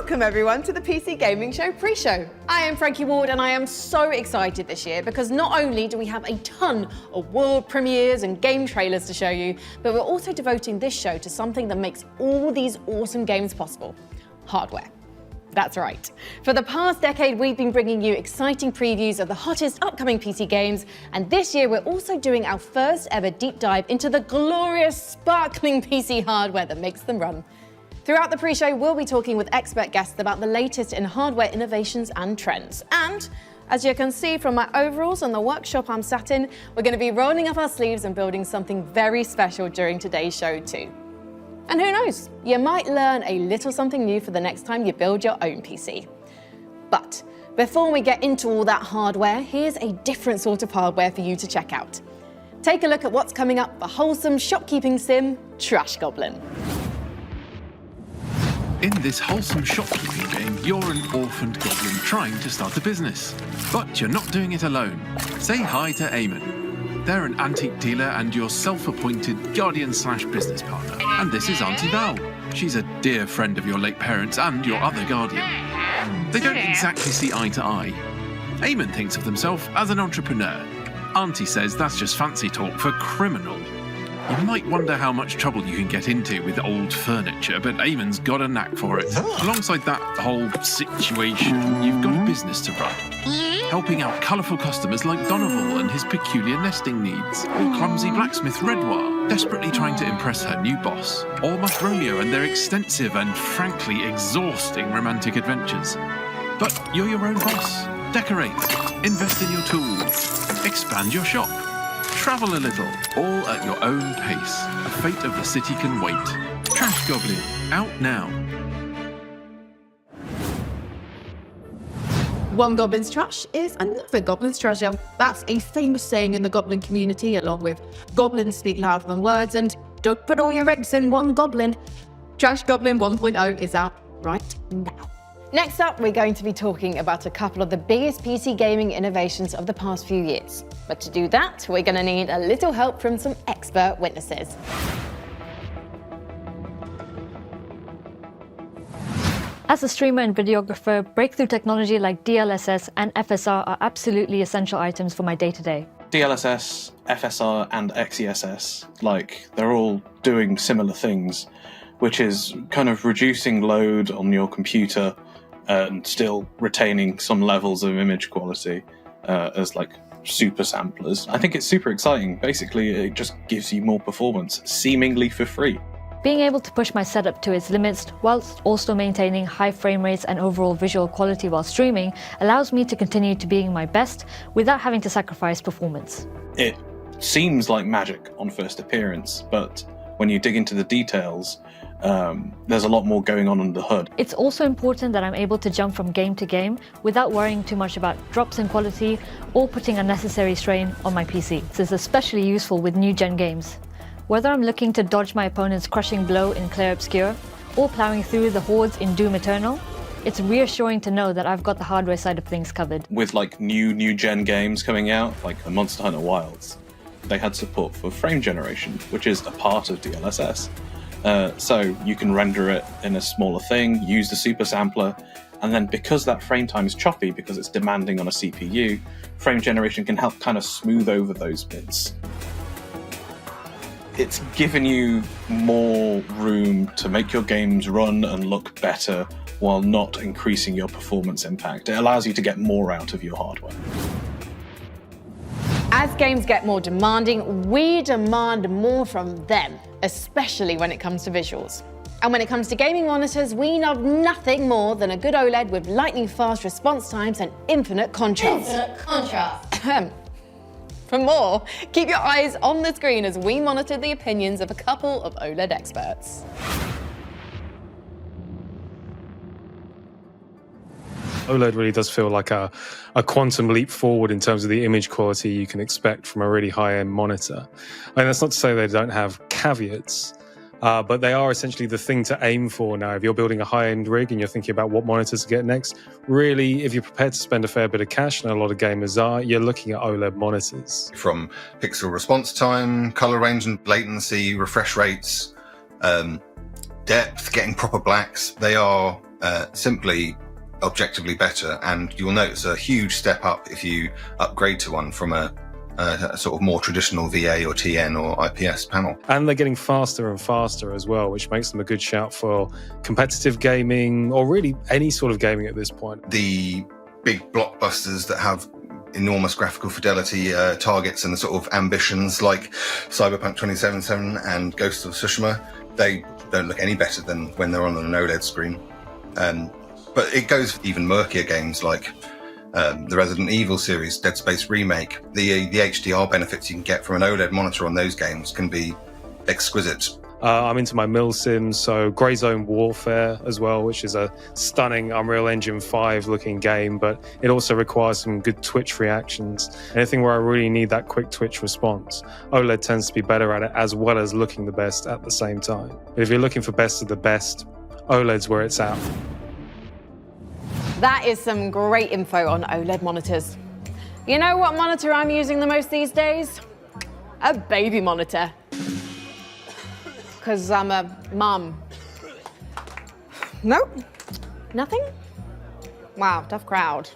Welcome everyone to the PC Gaming Show pre-show. I am Frankie Ward and I am so excited this year because not only do we have a ton of world premieres and game trailers to show you, but we're also devoting this show to something that makes all these awesome games possible: hardware. That's right. For the past decade, we've been bringing you exciting previews of the hottest upcoming PC games, and this year we're also doing our first ever deep dive into the glorious, sparkling PC hardware that makes them run. Throughout the pre-show, we'll be talking with expert guests about the latest in hardware innovations and trends. And as you can see from my overalls and the workshop I'm sat in, we're going to be rolling up our sleeves and building something very special during today's show too. And who knows, you might learn a little something new for the next time you build your own PC. But before we get into all that hardware, here's a different sort of hardware for you to check out. Take a look at what's coming up for wholesome shopkeeping sim, Trash Goblin. In this wholesome shopkeeping game, you're an orphaned goblin trying to start a business. But you're not doing it alone. Say hi to Eamon. They're an antique dealer and your self-appointed guardian/business partner. And this is Auntie Val. She's a dear friend of your late parents and your other guardian. They don't exactly see eye to eye. Eamon thinks of himself as an entrepreneur. Auntie says that's just fancy talk for criminal. You might wonder how much trouble you can get into with old furniture, but Eamon's got a knack for it. Alongside that whole situation, you've got a business to run, helping out colourful customers like Donovan and his peculiar nesting needs, or clumsy blacksmith Redouar, desperately trying to impress her new boss, or Muff Romeo and their extensive and frankly exhausting romantic adventures. But you're your own boss. Decorate, invest in your tools, expand your shop, travel a little, all at your own pace. The fate of the city can wait. Trash Goblin, out now. One goblin's trash is another goblin's treasure. That's a famous saying in the goblin community, along with goblins speak louder than words and don't put all your eggs in one goblin. Trash Goblin 1.0 is out right now. Next up, we're going to be talking about a couple of the biggest PC gaming innovations of the past few years. But to do that, we're going to need a little help from some expert witnesses. As a streamer and videographer, breakthrough technology like DLSS and FSR are absolutely essential items for my day-to-day. DLSS, FSR, and XESS, they're all doing similar things, which is kind of reducing load on your computer and still retaining some levels of image quality as super samplers. I think it's super exciting. Basically, it just gives you more performance, seemingly for free. Being able to push my setup to its limits whilst also maintaining high frame rates and overall visual quality while streaming allows me to continue to being my best without having to sacrifice performance. It seems like magic on first appearance, but when you dig into the details, there's a lot more going on under the hood. It's also important that I'm able to jump from game to game without worrying too much about drops in quality or putting unnecessary strain on my PC. This is especially useful with new-gen games. Whether I'm looking to dodge my opponent's crushing blow in Clair Obscur or ploughing through the hordes in Doom Eternal, it's reassuring to know that I've got the hardware side of things covered. With new-gen games coming out, like Monster Hunter Wilds, they had support for frame generation, which is a part of DLSS. So you can render it in a smaller thing, use the super sampler, and then because that frame time is choppy, because it's demanding on a CPU, frame generation can help kind of smooth over those bits. It's given you more room to make your games run and look better while not increasing your performance impact. It allows you to get more out of your hardware. As games get more demanding, we demand more from them, especially when it comes to visuals. And when it comes to gaming monitors, we love nothing more than a good OLED with lightning-fast response times and infinite contrast. For more, keep your eyes on the screen as we monitor the opinions of a couple of OLED experts. OLED really does feel like a quantum leap forward in terms of the image quality you can expect from a really high-end monitor. And that's not to say they don't have caveats, but they are essentially the thing to aim for now. If you're building a high-end rig and you're thinking about what monitors to get next, really, if you're prepared to spend a fair bit of cash, and a lot of gamers are, you're looking at OLED monitors. From pixel response time, color range and latency, refresh rates, depth, getting proper blacks, they are simply objectively better, and you'll notice a huge step up if you upgrade to one from a sort of more traditional VA or TN or IPS panel. And they're getting faster and faster as well, which makes them a good shout for competitive gaming, or really any sort of gaming at this point. The big blockbusters that have enormous graphical fidelity targets and the sort of ambitions like Cyberpunk 2077 and Ghost of Tsushima, they don't look any better than when they're on an OLED screen. But it goes for even murkier games like the Resident Evil series, Dead Space Remake. The HDR benefits you can get from an OLED monitor on those games can be exquisite. I'm into my mil sims, so Grey Zone Warfare as well, which is a stunning Unreal Engine 5 looking game, but it also requires some good twitch reactions. Anything where I really need that quick twitch response, OLED tends to be better at it, as well as looking the best at the same time. But if you're looking for best of the best, OLED's where it's at. That is some great info on OLED monitors. You know what monitor I'm using the most these days? A baby monitor. Because I'm a mum. Nope. Nothing? Wow, tough crowd.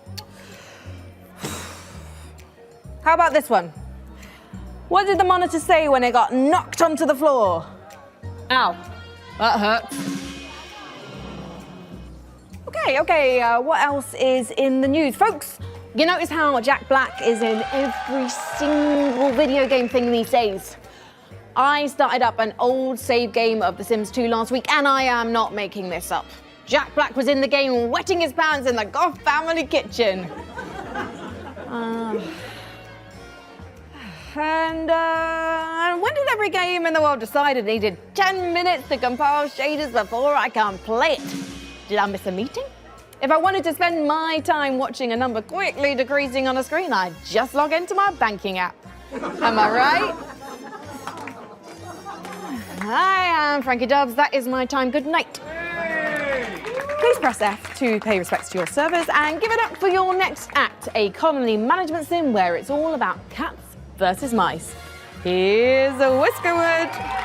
How about this one? What did the monitor say when it got knocked onto the floor? Ow, that hurts. Okay, what else is in the news? Folks, you notice how Jack Black is in every single video game thing these days? I started up an old save game of The Sims 2 last week, and I am not making this up. Jack Black was in the game wetting his pants in the Goff family kitchen. And when did every game in the world decide it needed 10 minutes to compile shaders before I can play it? Did I miss a meeting? If I wanted to spend my time watching a number quickly decreasing on a screen, I'd just log into my banking app. Am I right? I am Frankie Dubs. That is my time. Good night. Please press F to pay respects to your servers and give it up for your next act, a colony management sim where it's all about cats versus mice. Here's a Whiskerwood.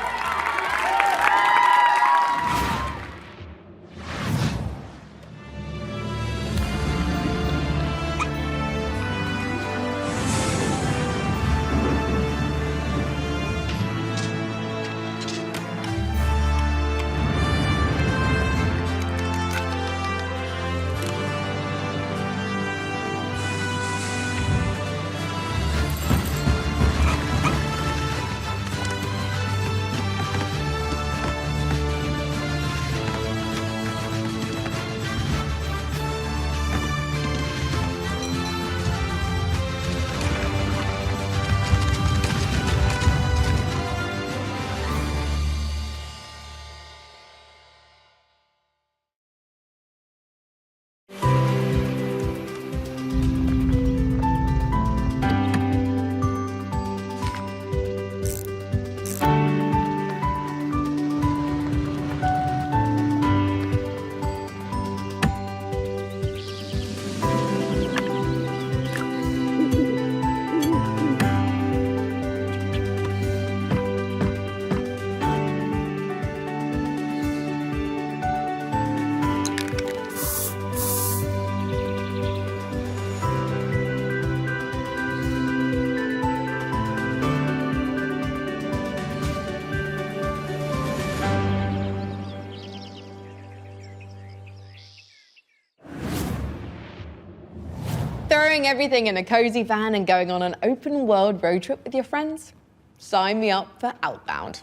Throwing everything in a cozy van and going on an open world road trip with your friends? Sign me up for Outbound.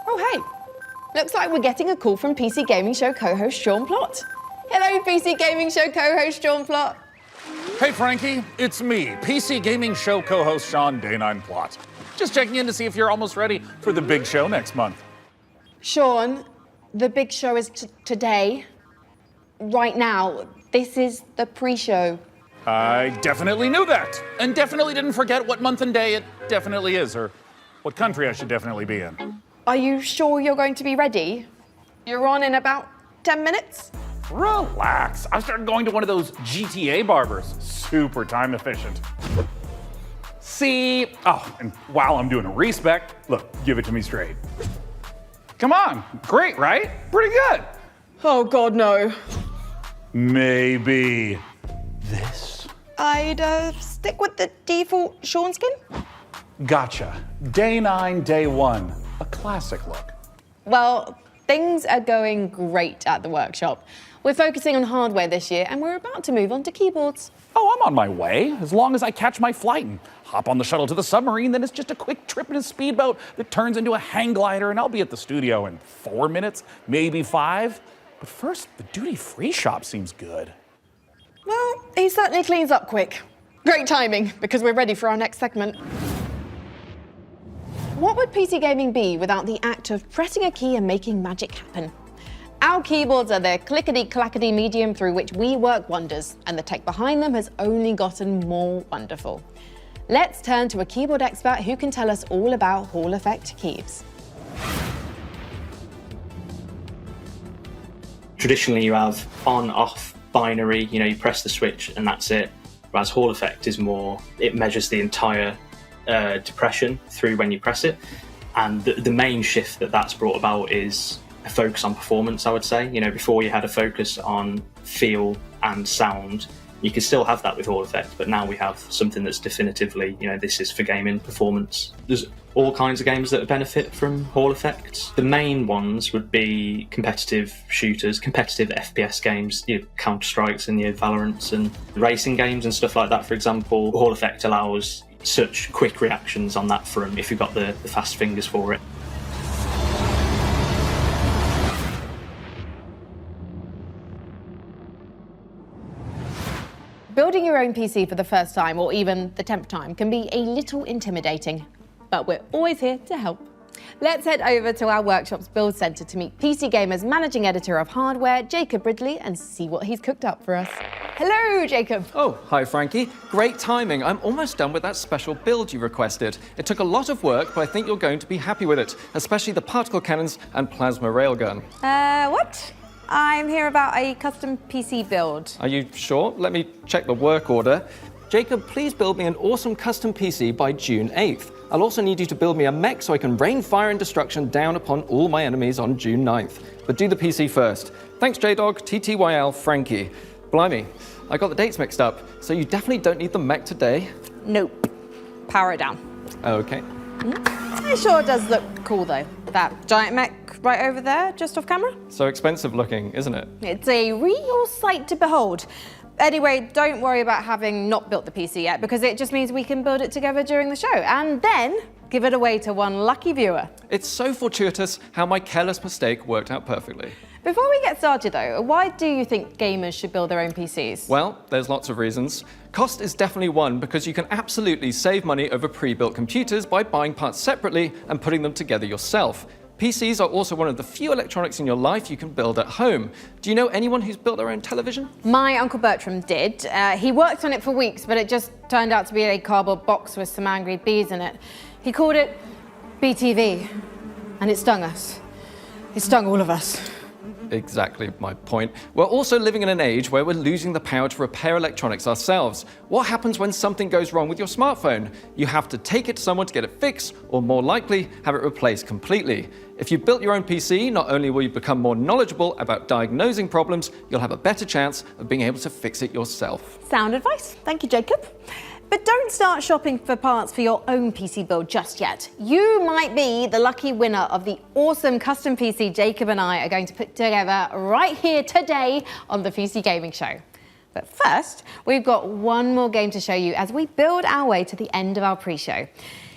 Oh hey, looks like we're getting a call from PC Gaming Show co-host Sean Plott. Hello PC Gaming Show co-host Sean Plott. Hey Frankie, it's me, PC Gaming Show co-host Sean Day9 Plott. Just checking in to see if you're almost ready for the big show next month. Sean, the big show is today, right now. This is the pre-show. I definitely knew that, and definitely didn't forget what month and day it definitely is, or what country I should definitely be in. Are you sure you're going to be ready? You're on in about 10 minutes? Relax, I started going to one of those GTA barbers. Super time efficient. See, oh, and while I'm doing a respec, look, give it to me straight. Come on, great, right? Pretty good. Oh God, no. Maybe this? I'd stick with the default Sean skin. Gotcha. Day 9, day 1. A classic look. Well, things are going great at the workshop. We're focusing on hardware this year and we're about to move on to keyboards. Oh, I'm on my way. As long as I catch my flight and hop on the shuttle to the submarine, then it's just a quick trip in a speedboat that turns into a hang glider, and I'll be at the studio in 4 minutes, maybe 5. But first, the duty-free shop seems good. Well, he certainly cleans up quick. Great timing, because we're ready for our next segment. What would PC gaming be without the act of pressing a key and making magic happen? Our keyboards are the clickety-clackety medium through which we work wonders, and the tech behind them has only gotten more wonderful. Let's turn to a keyboard expert who can tell us all about Hall effect keys. Traditionally, you have on-off binary, you press the switch and that's it. Whereas Hall effect is more, it measures the entire depression through when you press it. And the main shift that's brought about is a focus on performance, I would say. Before you had a focus on feel and sound. You can still have that with Hall effect, but now we have something that's definitively, this is for gaming performance. There's all kinds of games that benefit from Hall effect. The main ones would be competitive shooters, competitive FPS games, Counter-Strikes and Valorants, and racing games and stuff like that, for example. Hall effect allows such quick reactions on that front if you've got the fast fingers for it. Building your own PC for the first time, or even the 10th time, can be a little intimidating, but we're always here to help. Let's head over to our workshop's build centre to meet PC Gamer's managing editor of hardware, Jacob Ridley, and see what he's cooked up for us. Hello, Jacob. Oh, hi, Frankie. Great timing. I'm almost done with that special build you requested. It took a lot of work, but I think you're going to be happy with it, especially the particle cannons and plasma railgun. What? I'm here about a custom PC build. Are you sure? Let me check the work order. Jacob, please build me an awesome custom PC by June 8th. I'll also need you to build me a mech so I can rain fire and destruction down upon all my enemies on June 9th. But do the PC first. Thanks, JDog, TTYL, Frankie. Blimey, I got the dates mixed up, so you definitely don't need the mech today? Nope. Power it down. Okay. It sure does look cool, though. That giant mech right over there, just off camera. So expensive looking, isn't it? It's a real sight to behold. Anyway, don't worry about having not built the PC yet, because it just means we can build it together during the show, and then give it away to one lucky viewer. It's so fortuitous how my careless mistake worked out perfectly. Before we get started though, why do you think gamers should build their own PCs? Well, there's lots of reasons. Cost is definitely one, because you can absolutely save money over pre-built computers by buying parts separately and putting them together yourself. PCs are also one of the few electronics in your life you can build at home. Do you know anyone who's built their own television? My Uncle Bertram did. He worked on it for weeks, but it just turned out to be a cardboard box with some angry bees in it. He called it BTV, and it stung us. It stung all of us. Exactly my point. We're also living in an age where we're losing the power to repair electronics ourselves. What happens when something goes wrong with your smartphone? You have to take it to someone to get it fixed, or more likely, have it replaced completely. If you built your own PC, not only will you become more knowledgeable about diagnosing problems, you'll have a better chance of being able to fix it yourself. Sound advice. Thank you, Jacob. But don't start shopping for parts for your own PC build just yet. You might be the lucky winner of the awesome custom PC Jacob and I are going to put together right here today on the PC Gaming Show. But first, we've got one more game to show you as we build our way to the end of our pre-show.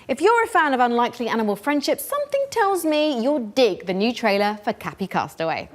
If you're a fan of unlikely animal friendships, something tells me you'll dig the new trailer for Cappy Castaway.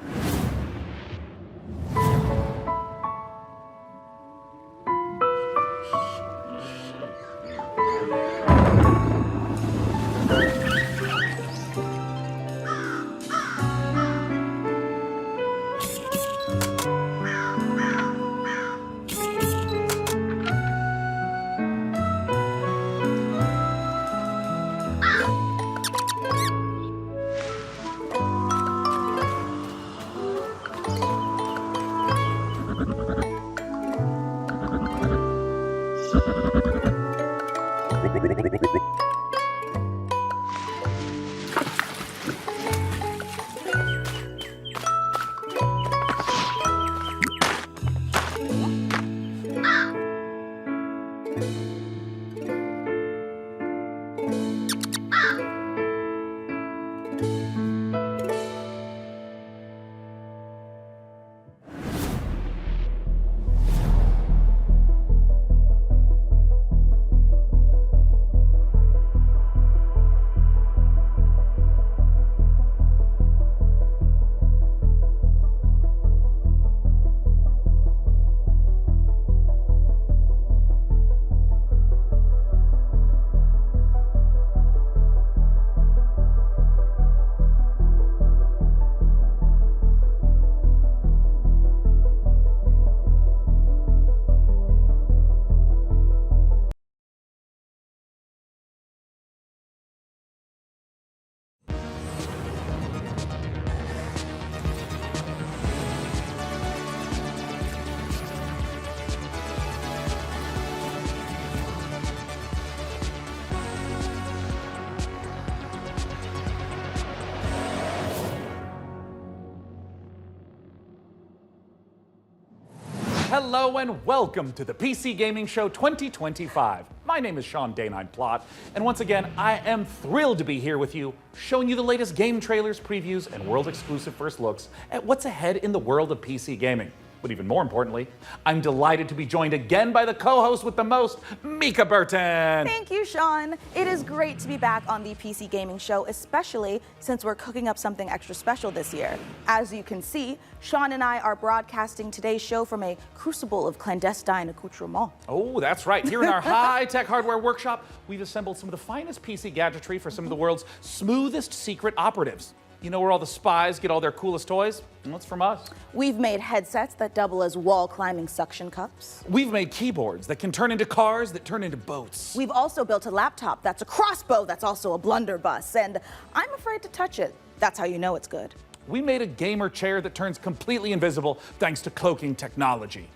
Hello and welcome to the PC Gaming Show 2025. My name is Sean Day9 Plott, and once again, I am thrilled to be here with you, showing you the latest game trailers, previews, and world-exclusive first looks at what's ahead in the world of PC gaming. But even more importantly, I'm delighted to be joined again by the co-host with the most, Mica Burton. Thank you, Sean. It is great to be back on the PC Gaming Show, especially since we're cooking up something extra special this year. As you can see, Sean and I are broadcasting today's show from a crucible of clandestine accoutrements. Oh, that's right. Here in our high-tech hardware workshop, we've assembled some of the finest PC gadgetry for some of the world's smoothest secret operatives. You know where all the spies get all their coolest toys? Well, it's from us. We've made headsets that double as wall-climbing suction cups. We've made keyboards that can turn into cars that turn into boats. We've also built a laptop that's a crossbow that's also a blunderbuss, and I'm afraid to touch it. That's how you know it's good. We made a gamer chair that turns completely invisible thanks to cloaking technology.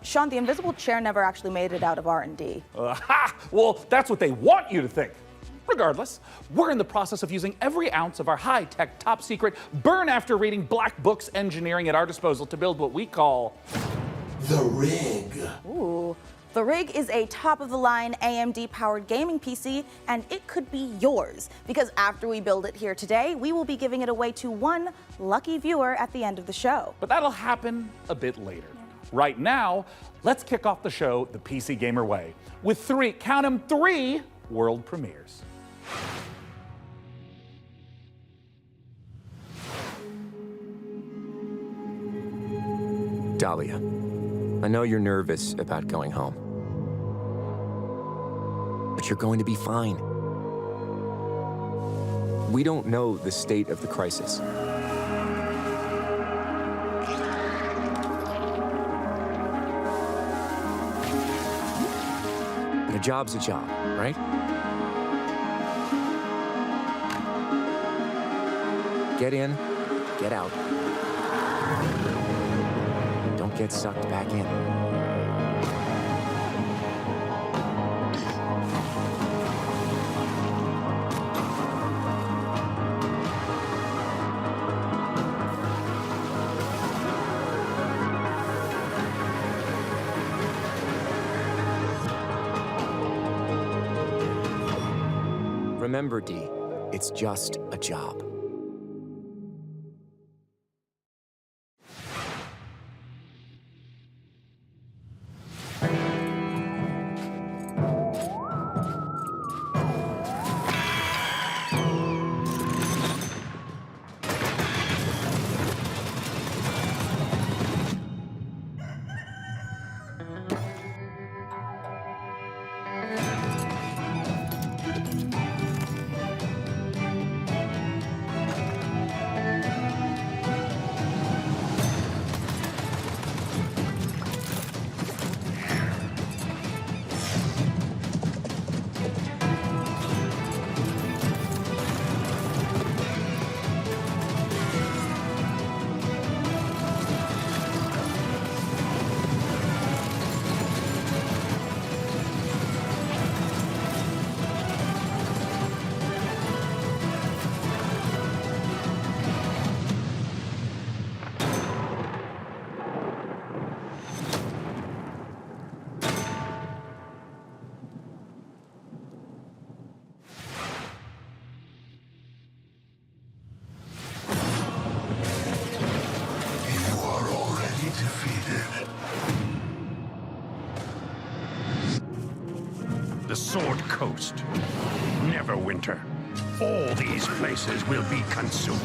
Sean, the invisible chair never actually made it out of R&D. Well, that's what they want you to think. Regardless, we're in the process of using every ounce of our high-tech, top-secret, burn-after-reading black books engineering at our disposal to build what we call the Rig. Ooh. The Rig is a top-of-the-line AMD-powered gaming PC, and it could be yours. Because after we build it here today, we will be giving it away to one lucky viewer at the end of the show. But that'll happen a bit later. Right now, let's kick off the show the PC Gamer way with three world premieres. Dahlia, I know you're nervous about going home, but you're going to be fine. We don't know the state of the crisis. But a job's a job, right? Get in, get out. Don't get sucked back in. Remember, Dee, it's just a job. defeated. The Sword Coast, Neverwinter. All these places will be consumed.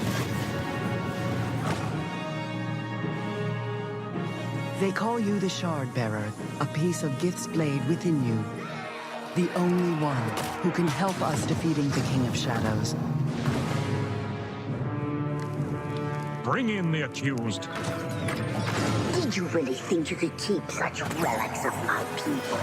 They call you the Shard Bearer, a piece of Gith's blade within you. The only one who can help us defeating the King of Shadows. Bring in the accused. Did you really think you could keep such relics of my people?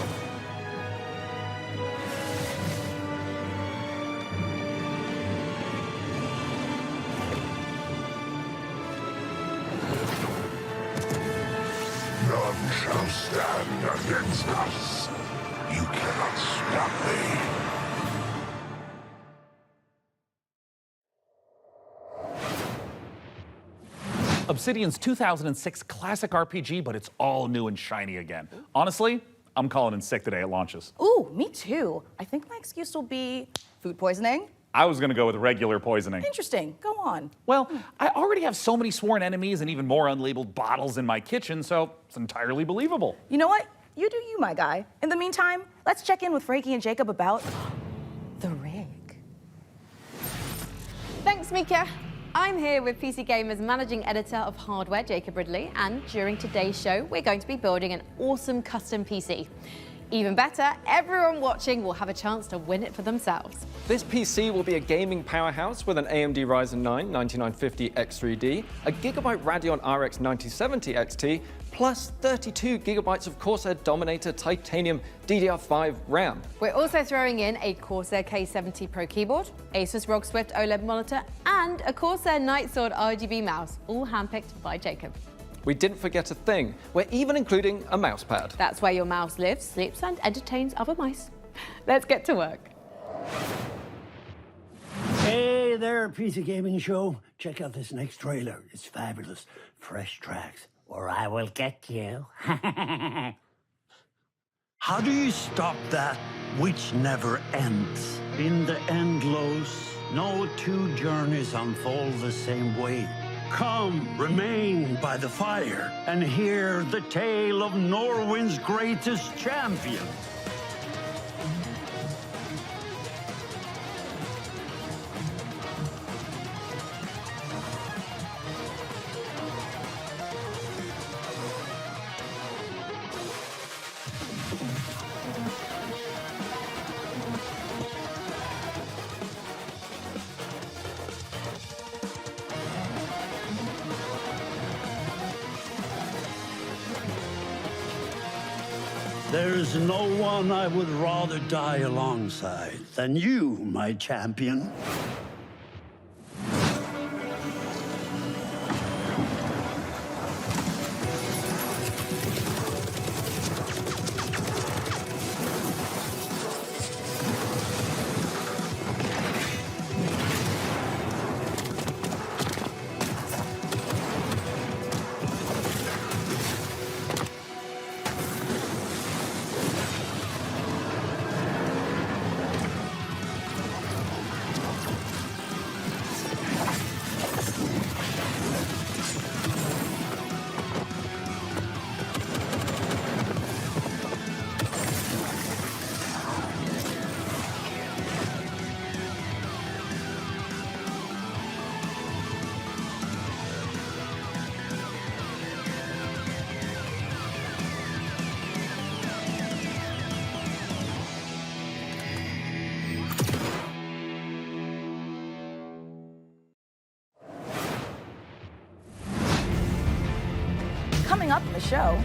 None shall stand against us. You cannot stop me. Obsidian's 2006 classic RPG, but it's all new and shiny again. Honestly, I'm calling in sick the day it launches. Ooh, me too. I think my excuse will be food poisoning. I was gonna go with regular poisoning. Interesting. Go on. Well, I already have so many sworn enemies and even more unlabeled bottles in my kitchen, so it's entirely believable. You know what? You do you, my guy. In the meantime, let's check in with Frankie and Jacob about the rig. Thanks, Mica. I'm here with PC Gamer's managing editor of hardware, Jacob Ridley, and during today's show, we're going to be building an awesome custom PC. Even better, everyone watching will have a chance to win it for themselves. This PC will be a gaming powerhouse with an AMD Ryzen 9 9950 X3D, a Gigabyte Radeon RX 9070 XT, plus 32 gigabytes of Corsair Dominator Titanium DDR5 RAM. We're also throwing in a Corsair K70 Pro keyboard, Asus ROG Swift OLED monitor, and a Corsair Nightsword RGB mouse, all handpicked by Jacob. We didn't forget a thing. We're even including a mouse pad. That's where your mouse lives, sleeps, and entertains other mice. Let's get to work. Hey there, PC Gaming Show. Check out this next trailer. It's fabulous. Fresh tracks, or I will get you. How do you stop that which never ends? In the endless, no two journeys unfold the same way. Come, remain by the fire, and hear the tale of Norwind's greatest champion. There's no one I would rather die alongside than you, my champion. Coming up in the show,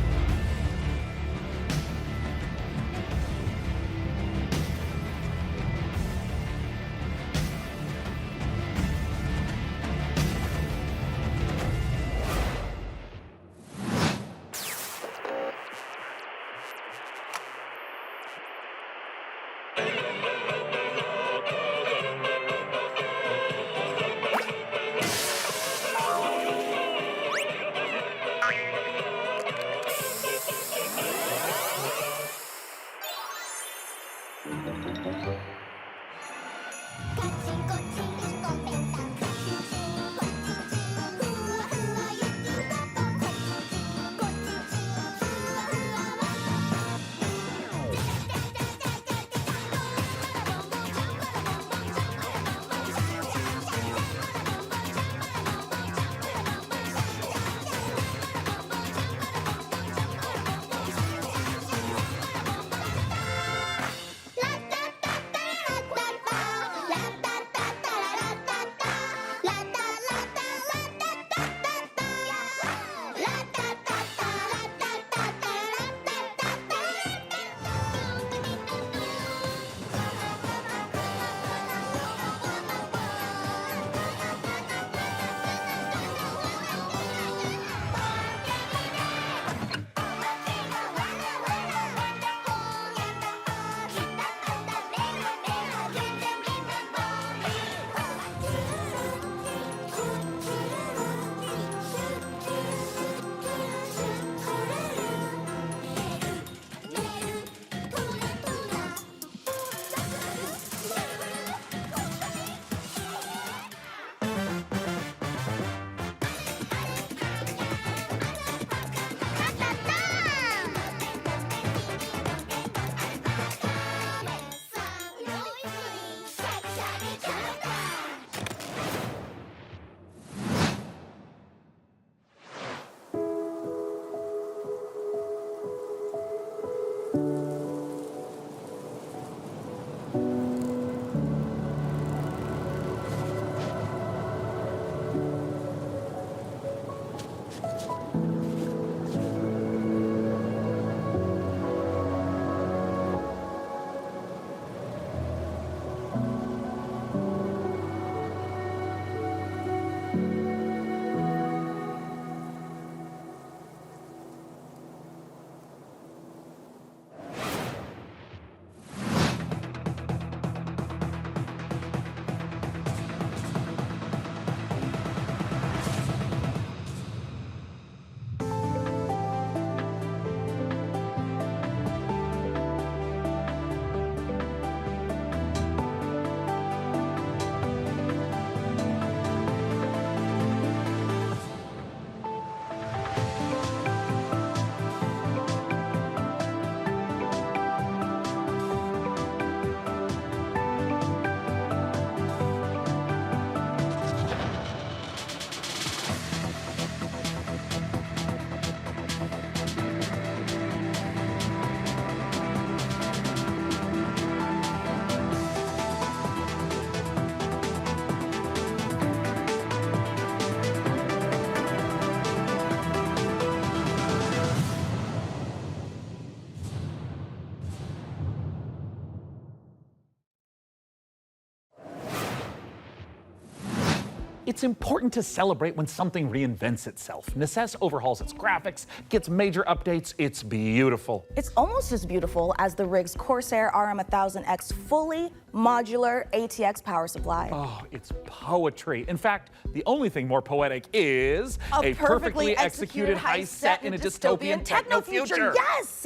It's important to celebrate when something reinvents itself. Necess overhauls its graphics, gets major updates. It's beautiful. It's almost as beautiful as the rig's Corsair RM1000X fully modular ATX power supply. Oh, it's poetry. In fact, the only thing more poetic is a perfectly executed heist set in a dystopian techno future. Yes!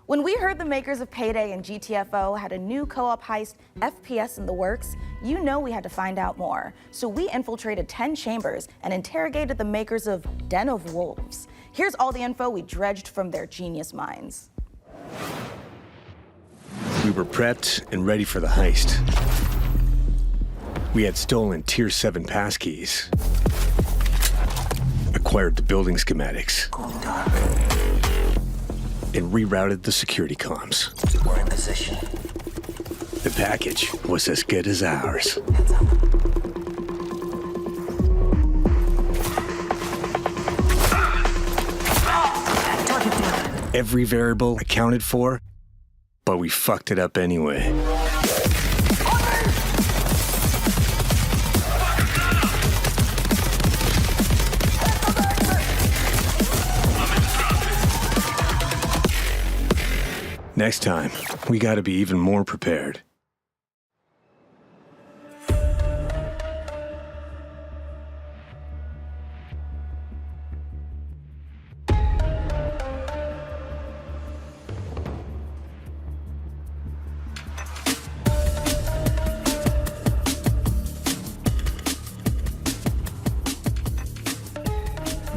When we heard the makers of Payday and GTFO had a new co-op heist FPS in the works, you know we had to find out more. So we infiltrated 10 chambers and interrogated the makers of Den of Wolves. Here's all the info we dredged from their genius minds. We were prepped and ready for the heist. We had stolen Tier 7 passkeys, acquired the building schematics, and rerouted the security comms. We're in position. The package was as good as ours. Every variable accounted for, but we fucked it up anyway. Next time, we gotta be even more prepared.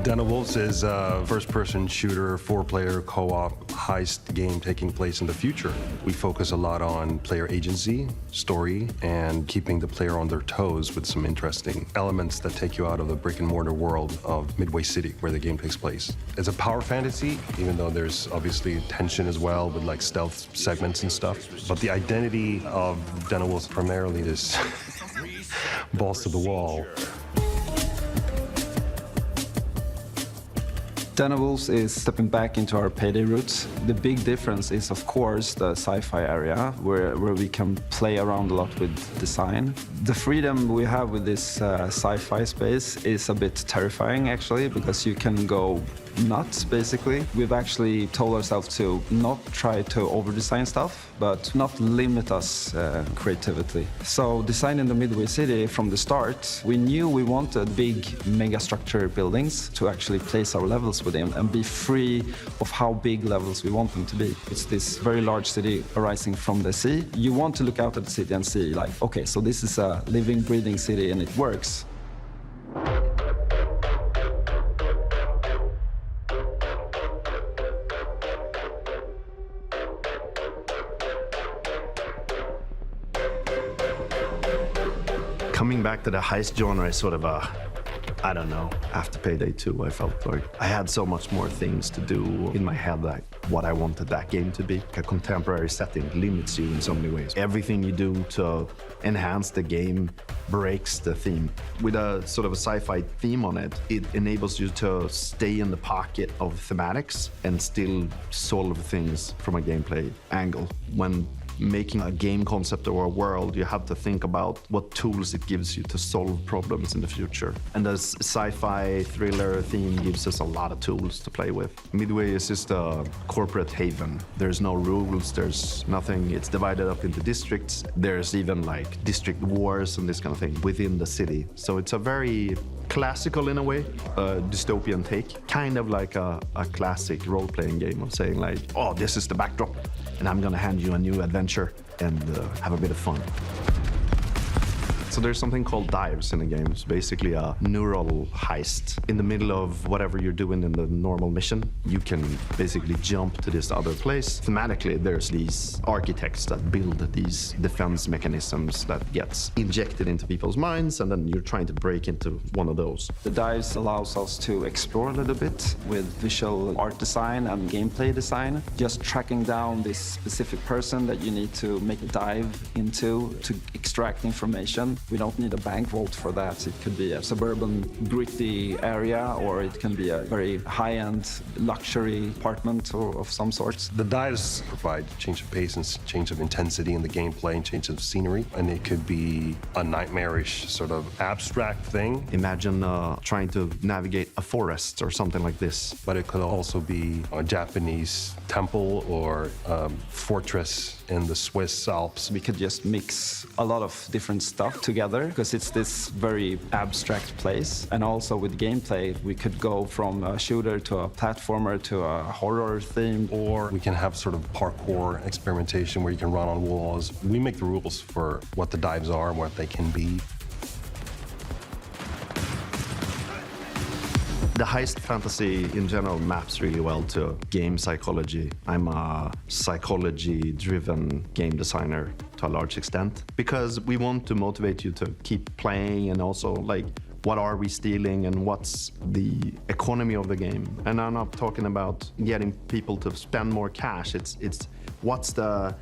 Den of Wolves is a first-person shooter, four-player co-op heist game taking place in the future. We focus a lot on player agency, story, and keeping the player on their toes with some interesting elements that take you out of the brick-and-mortar world of Midway City, where the game takes place. It's a power fantasy, even though there's obviously tension as well with like stealth segments and stuff. But the identity of Den of Wolves primarily is balls to the wall. Den of Wolves is stepping back into our Payday roots. The big difference is, of course, the sci-fi area, where we can play around a lot with design. The freedom we have with this sci-fi space is a bit terrifying, actually, because you can go nuts, basically. We've actually told ourselves to not try to over-design stuff, but not limit us creativity. So designing the Midway City from the start, we knew we wanted big mega-structure buildings to actually place our levels within and be free of how big levels we want them to be. It's this very large city arising from the sea. You want to look out at the city and see, like, okay, so this is a living, breathing city and it works. Coming back to the heist genre is sort of a, I don't know, after Payday 2, I felt like I had so much more things to do in my head, like what I wanted that game to be. A contemporary setting limits you in so many ways. Everything you do to enhance the game breaks the theme. With a sort of a sci-fi theme on it, it enables you to stay in the pocket of thematics and still solve things from a gameplay angle. When making a game concept or a world, you have to think about what tools it gives you to solve problems in the future. And the sci-fi thriller theme gives us a lot of tools to play with. Midway is just a corporate haven. There's no rules, there's nothing. It's divided up into districts. There's even like district wars and this kind of thing within the city. So it's a very classical, in a way, dystopian take. Kind of like a classic role-playing game of saying like, oh, this is the backdrop, and I'm gonna hand you a new adventure and have a bit of fun. So there's something called dives in the game. It's basically a neural heist. In the middle of whatever you're doing in the normal mission, you can basically jump to this other place. Thematically, there's these architects that build these defense mechanisms that gets injected into people's minds, and then you're trying to break into one of those. The dives allows us to explore a little bit with visual art design and gameplay design. Just tracking down this specific person that you need to make a dive into to extract information. We don't need a bank vault for that. It could be a suburban, gritty area, or it can be a very high-end luxury apartment or of some sort. The dives provide change of pace and change of intensity in the gameplay and change of scenery, and it could be a nightmarish sort of abstract thing. Imagine trying to navigate a forest or something like this. But it could also be a Japanese temple or fortress in the Swiss Alps. We could just mix a lot of different stuff together because it's this very abstract place. And also with gameplay, we could go from a shooter to a platformer to a horror theme. Or we can have sort of parkour experimentation where you can run on walls. We make the rules for what the dives are and what they can be. The heist fantasy in general maps really well to game psychology. I'm a psychology-driven game designer to a large extent because we want to motivate you to keep playing, and also like, what are we stealing and what's the economy of the game? And I'm not talking about getting people to spend more cash. It's what's the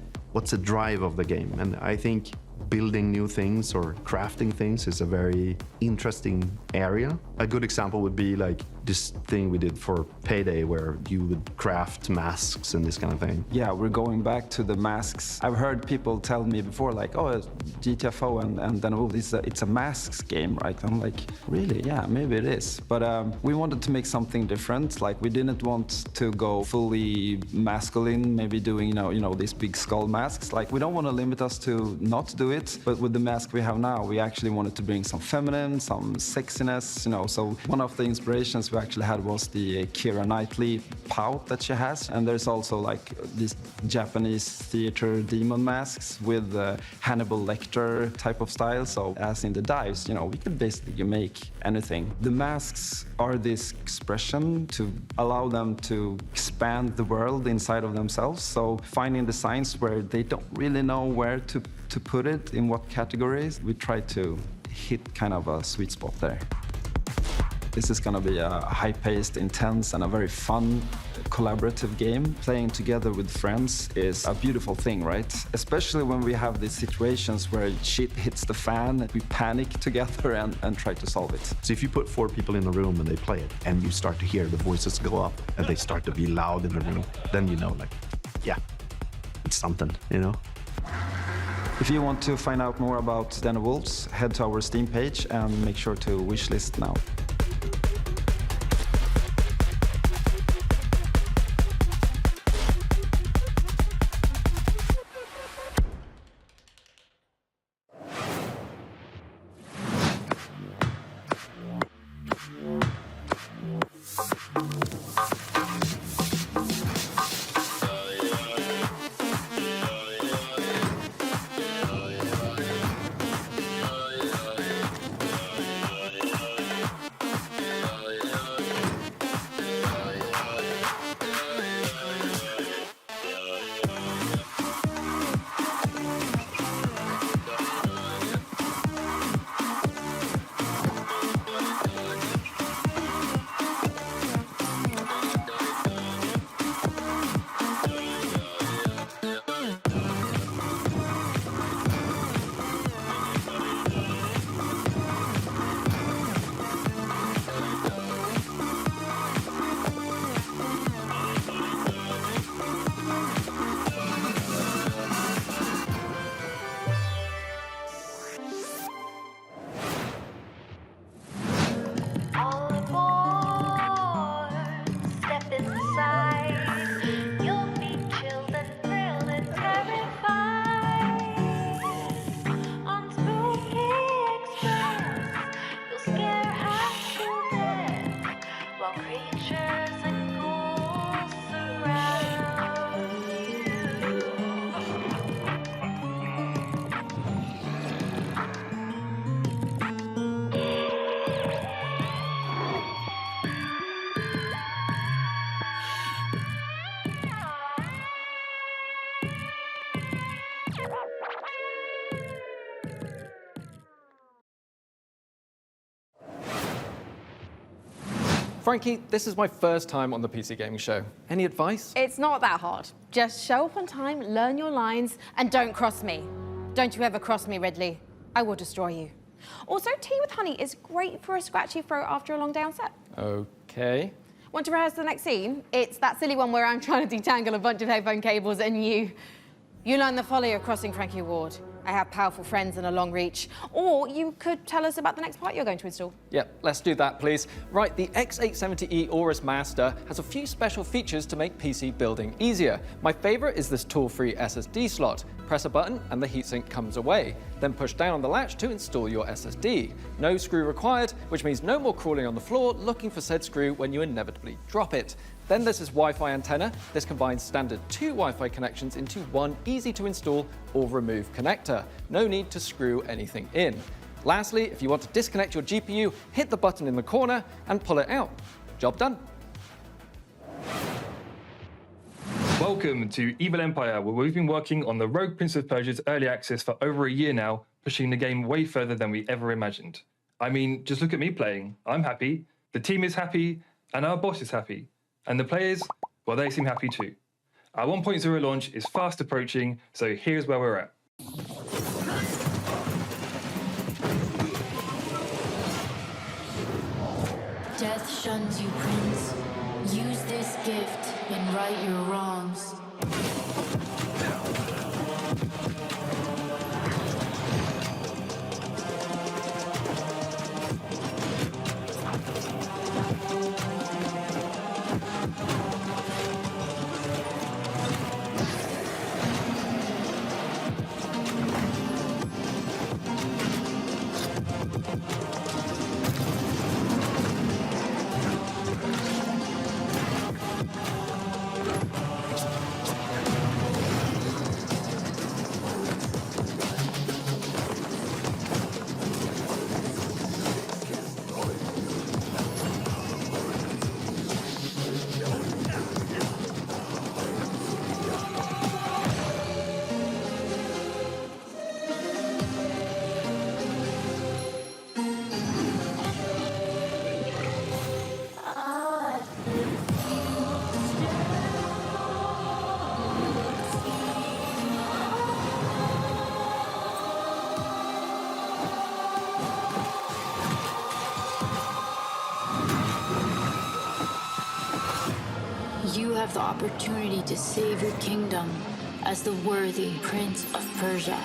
drive of the game? And I think building new things or crafting things is a very interesting area. A good example would be like this thing we did for Payday where you would craft masks and this kind of thing. Yeah, we're going back to the masks. I've heard people tell me before, like, oh, GTFO and then it's a masks game, right? I'm like, really? Yeah, maybe it is. But we wanted to make something different. Like, we didn't want to go fully masculine, maybe doing, you know, these big skull masks. Like, we don't want to limit us to not do it, but with the mask we have now, we actually wanted to bring some feminine, some sexiness, you know. So one of the inspirations we actually had was the Keira Knightley pout that she has. And there's also like these Japanese theater demon masks with Hannibal Lecter type of style. So as in the dives, you know, we could basically make anything. The masks are this expression to allow them to expand the world inside of themselves. So finding designs where they don't really know where to put it, in what categories, we try to hit kind of a sweet spot there. This is going to be a high-paced, intense, and a very fun, collaborative game. Playing together with friends is a beautiful thing, right? Especially when we have these situations where shit hits the fan, we panic together and try to solve it. So if you put 4 people in a room and they play it, and you start to hear the voices go up, and they start to be loud in the room, then you know, like, yeah, it's something, you know? If you want to find out more about Den of Wolves, head to our Steam page and make sure to wishlist now. Frankie, this is my first time on the PC Gaming Show. Any advice? It's not that hard. Just show up on time, learn your lines, and don't cross me. Don't you ever cross me, Ridley. I will destroy you. Also, tea with honey is great for a scratchy throat after a long day on set. Okay. Want to rehearse the next scene? It's that silly one where I'm trying to detangle a bunch of headphone cables and you learn the folly of crossing Frankie Ward. I have powerful friends and a long reach. Or you could tell us about the next part you're going to install. Yep, let's do that, please. Right, the X870E Aorus Master has a few special features to make PC building easier. My favorite is this tool-free SSD slot. Press a button and the heatsink comes away. Then push down on the latch to install your SSD. No screw required, which means no more crawling on the floor looking for said screw when you inevitably drop it. Then there's this Wi-Fi antenna. This combines standard 2 Wi-Fi connections into one easy to install or remove connector. No need to screw anything in. Lastly, if you want to disconnect your GPU, hit the button in the corner and pull it out. Job done. Welcome to Evil Empire, where we've been working on the Rogue Prince of Persia's early access for over a year now, pushing the game way further than we ever imagined. I mean, just look at me playing. I'm happy, the team is happy, and our boss is happy. And the players, well, they seem happy too. Our 1.0 launch is fast approaching, so here's where we're at. Death shuns you, Prince. Use this gift and right your wrongs. You have the opportunity to save your kingdom as the worthy Prince of Persia.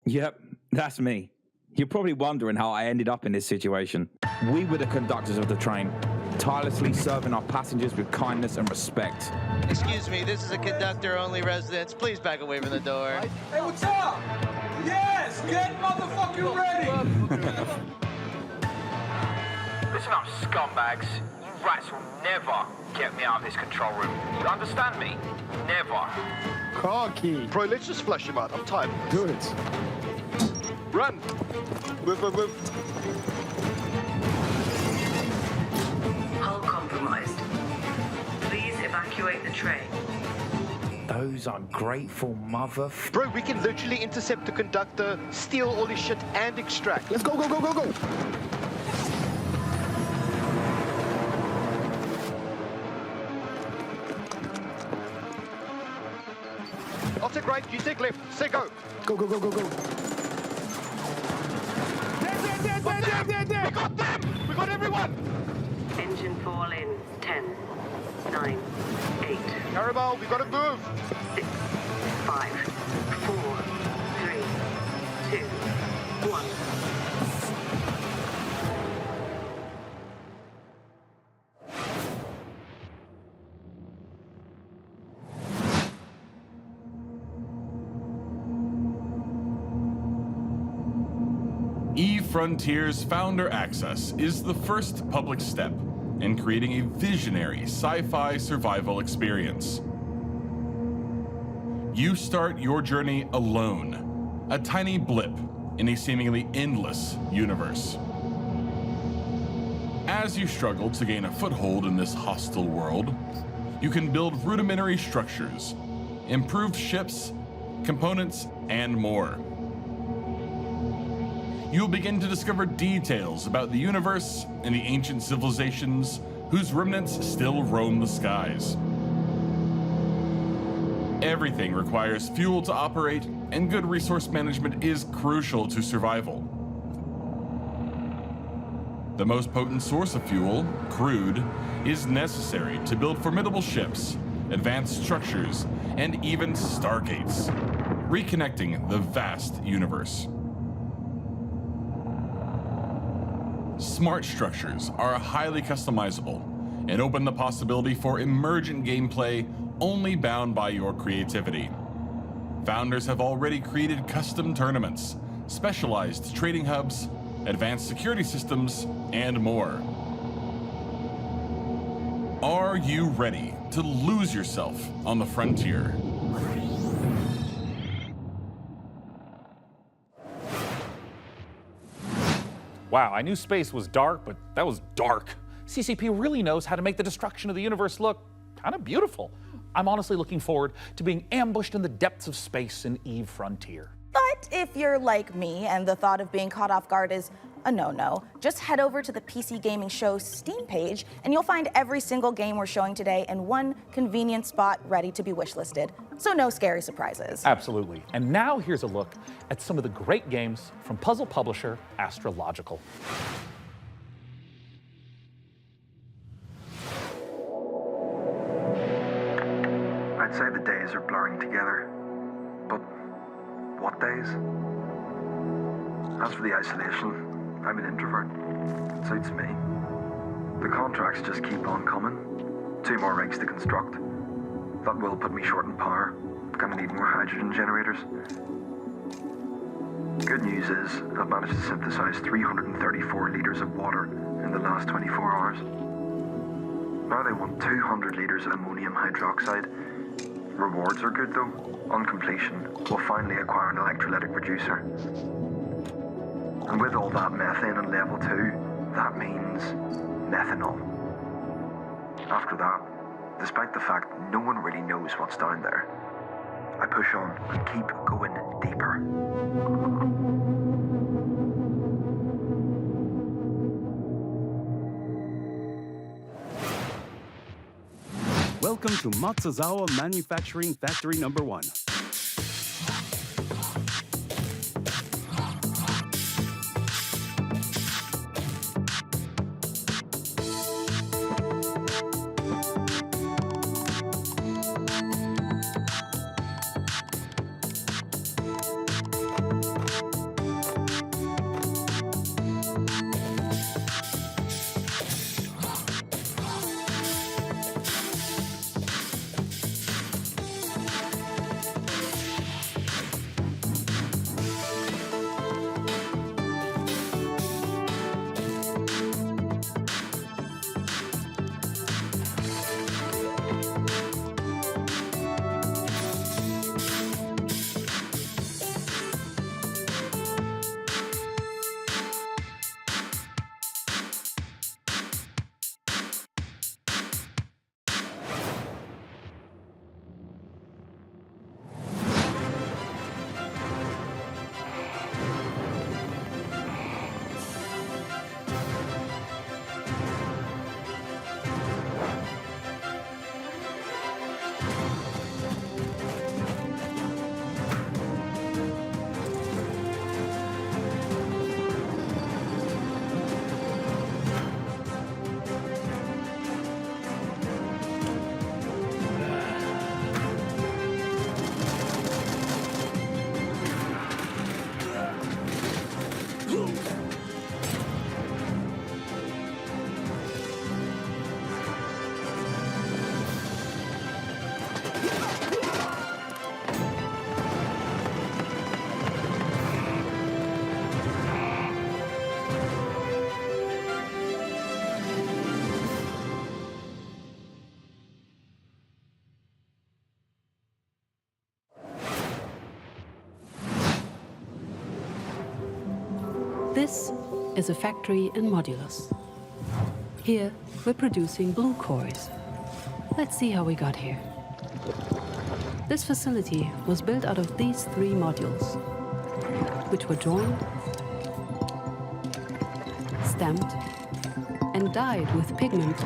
Yep, that's me. You're probably wondering how I ended up in this situation. We were the conductors of the train, tirelessly serving our passengers with kindness and respect. Excuse me, this is a conductor-only residence. Please back away from the door. Hey, what's up? Yes, get motherfucking ready! Listen up, scumbags. You rats will never get me out of this control room. You understand me? Never. Car key. Bro, let's just flush him out. I'm tired. Do it. Run! Move, move, move. Hull compromised. Please evacuate the train. Those ungrateful mother... Bro, we can literally intercept the conductor, steal all his shit, and extract. Let's go, go, go, go, go! I'll take right, you take left. Say go. Go, go, go, go, go. There! We got them! We got everyone! Engine fall in 10, 9, 8. Carabao, we gotta move! 6, 5, 4, 3, 2, 1. eFrontier's Founder Access is the first public step in creating a visionary sci-fi survival experience. You start your journey alone, a tiny blip in a seemingly endless universe. As you struggle to gain a foothold in this hostile world, you can build rudimentary structures, improved ships, components, and more. You'll begin to discover details about the universe and the ancient civilizations whose remnants still roam the skies. Everything requires fuel to operate, and good resource management is crucial to survival. The most potent source of fuel, crude, is necessary to build formidable ships, advanced structures, and even stargates, reconnecting the vast universe. Smart structures are highly customizable and open the possibility for emergent gameplay only bound by your creativity. Founders have already created custom tournaments, specialized trading hubs, advanced security systems, and more. Are you ready to lose yourself on the frontier? Wow, I knew space was dark, but that was dark. CCP really knows how to make the destruction of the universe look kind of beautiful. I'm honestly looking forward to being ambushed in the depths of space in EVE Frontier. But if you're like me and the thought of being caught off guard is a no-no, just head over to the PC Gaming Show Steam page and you'll find every single game we're showing today in one convenient spot ready to be wishlisted. So no scary surprises. Absolutely. And now here's a look at some of the great games from puzzle publisher Astrological. I'd say the days are blurring together, but what days? As for the isolation, I'm an introvert. It suits me. The contracts just keep on coming. 2 more rigs to construct. That will put me short in power. Gonna need more hydrogen generators. Good news is, I've managed to synthesize 334 liters of water in the last 24 hours. Now they want 200 liters of ammonium hydroxide. Rewards are good though. On completion, we'll finally acquire an electrolytic reducer. And with all that methane in level 2, that means methanol. After that, despite the fact no one really knows what's down there, I push on and keep going deeper. Welcome to Matsuzawa Manufacturing Factory Number 1. This is a factory in Modulus. Here, we're producing blue cores. Let's see how we got here. This facility was built out of these 3 modules, which were joined, stamped, and dyed with pigment,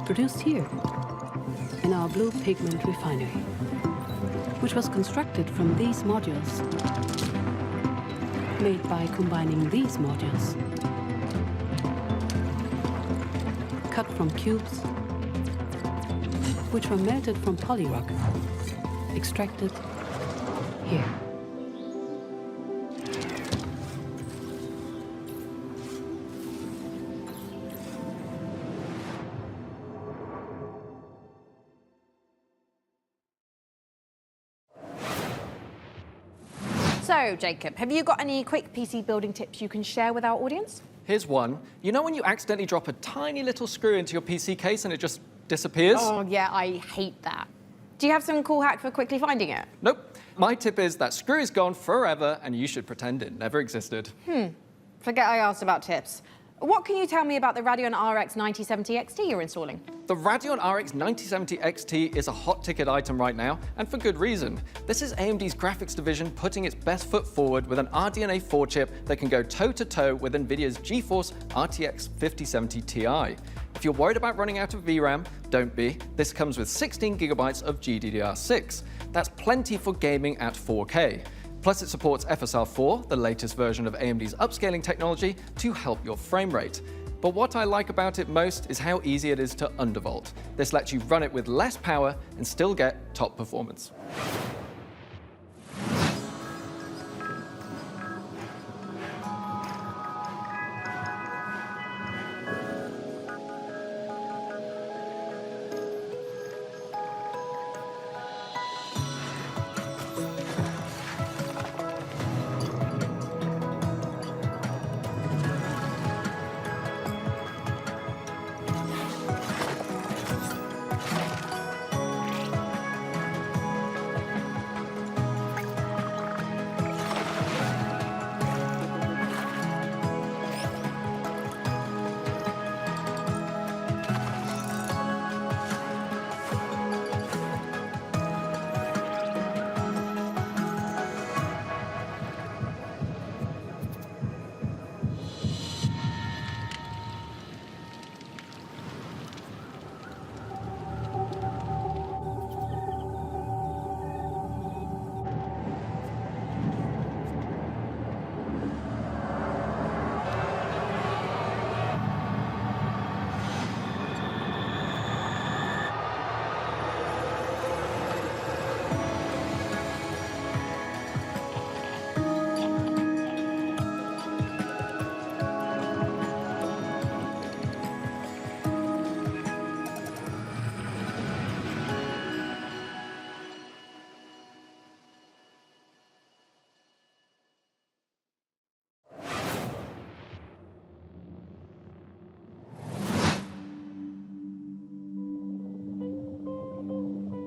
produced here in our blue pigment refinery, which was constructed from these modules, made by combining these modules, cut from cubes, which were melted from polyrock, extracted here. So, Jacob, have you got any quick PC building tips you can share with our audience? Here's one. You know when you accidentally drop a tiny little screw into your PC case and it just disappears? Oh, yeah, I hate that. Do you have some cool hack for quickly finding it? Nope. My tip is that screw is gone forever and you should pretend it never existed. Forget I asked about tips. What can you tell me about the Radeon RX 9070 XT you're installing? The Radeon RX 9070 XT is a hot ticket item right now, and for good reason. This is AMD's graphics division putting its best foot forward with an RDNA 4 chip that can go toe-to-toe with NVIDIA's GeForce RTX 5070 Ti. If you're worried about running out of VRAM, don't be. This comes with 16 gigabytes of GDDR6. That's plenty for gaming at 4K. Plus, it supports FSR4, the latest version of AMD's upscaling technology, to help your frame rate. But what I like about it most is how easy it is to undervolt. This lets you run it with less power and still get top performance.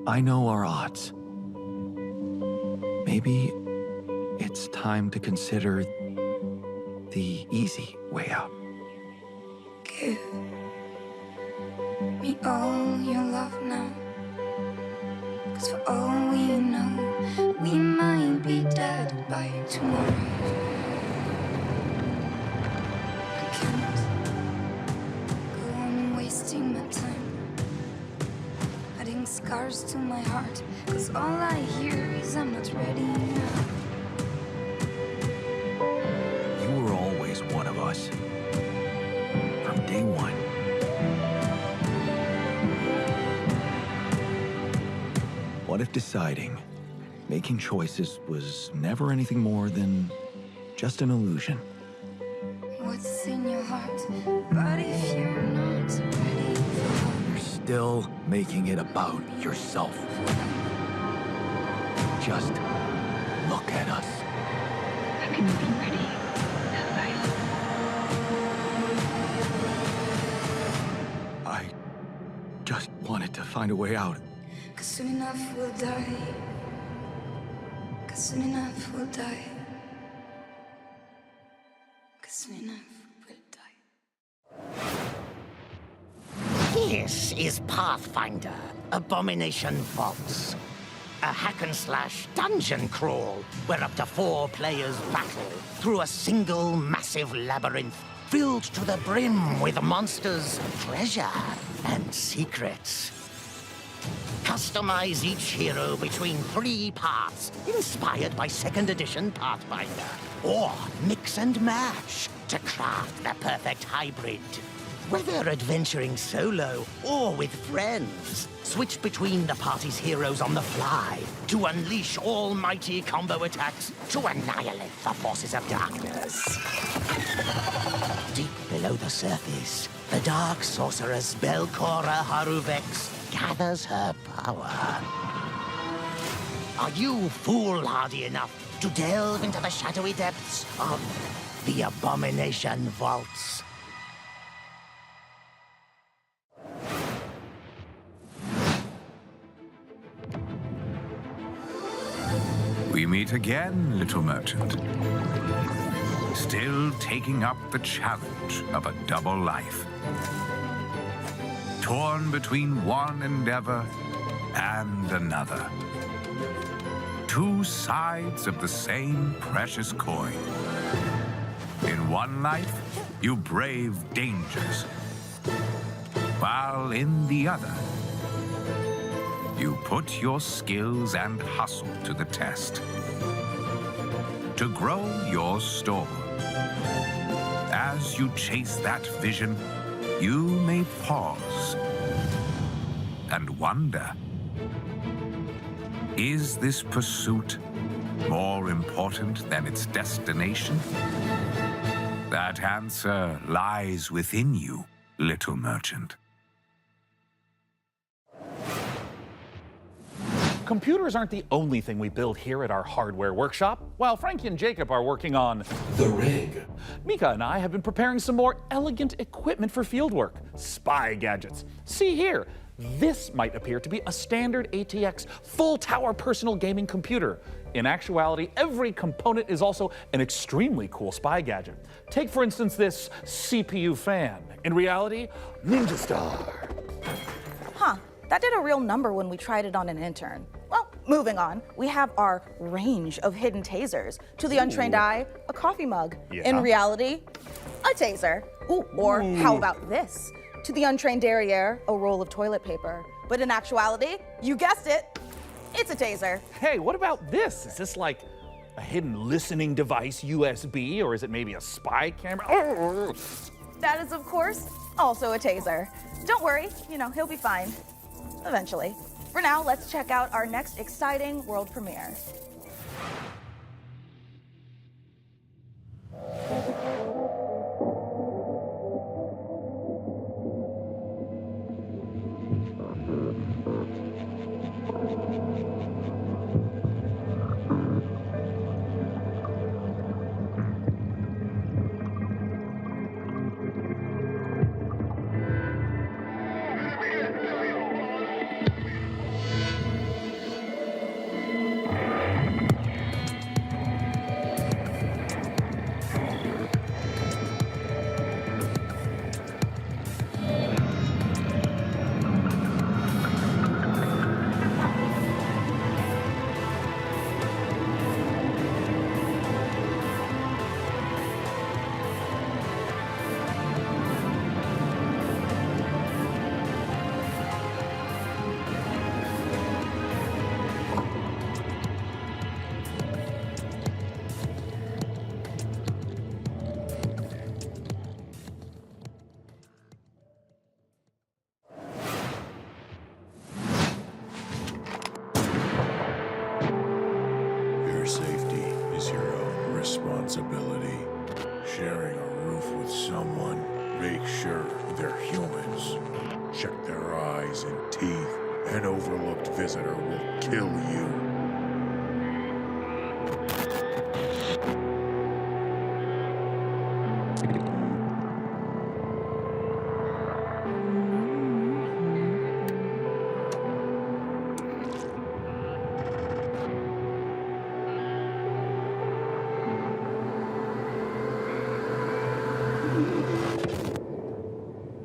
I know our odds. Maybe it's time to consider the easy way out. Give me all your love now. 'Cause for all we know, we might be dead by tomorrow. I can't go on wasting my time, adding scars to my heart. 'Cause all I hear is I'm not ready now. You were always one of us. From day one. What if deciding, making choices was never anything more than just an illusion? What's in your heart? But if you're not ready for You're still making it about yourself. Just look at us. I can be ready. I just wanted to find a way out. 'Cause soon enough we'll die. 'Cause soon enough we'll die. 'Cause soon enough we'll die. This is Pathfinder, Abomination Vaults. A hack-and-slash dungeon crawl where up to 4 players battle through a single massive labyrinth filled to the brim with monsters, treasure, and secrets. Customize each hero between 3 paths, inspired by 2nd edition Pathfinder. Or mix and match to craft the perfect hybrid. Whether adventuring solo or with friends, switch between the party's heroes on the fly to unleash almighty combo attacks to annihilate the forces of darkness. Deep below the surface, the dark sorceress Belcora Haruvex gathers her power. Are you foolhardy enough to delve into the shadowy depths of the Abomination Vaults? We meet again, little merchant. Still taking up the challenge of a double life. Torn between one endeavor and another. 2 sides of the same precious coin. In one life, you brave dangers, while in the other, you put your skills and hustle to the test. To grow your store. As you chase that vision, you may pause and wonder, is this pursuit more important than its destination? That answer lies within you, little merchant. Computers aren't the only thing we build here at our hardware workshop. While Frankie and Jacob are working on the rig, Mica and I have been preparing some more elegant equipment for fieldwork, spy gadgets. See here, this might appear to be a standard ATX full-tower personal gaming computer. In actuality, every component is also an extremely cool spy gadget. Take, for instance, this CPU fan. In reality, Ninja Star. Huh. That did a real number when we tried it on an intern. Well, moving on, we have our range of hidden tasers. To the untrained eye, a coffee mug. Yeah. In reality, a taser. Ooh, or how about this? To the untrained derriere, a roll of toilet paper. But in actuality, you guessed it, it's a taser. Hey, what about this? Is this like a hidden listening device, USB, or is it maybe a spy camera? That is, of course, also a taser. Don't worry, he'll be fine. Eventually. For now, let's check out our next exciting world premiere. Your safety is your own responsibility. Sharing a roof with someone, make sure they're humans. Check their eyes and teeth. An overlooked visitor will kill you.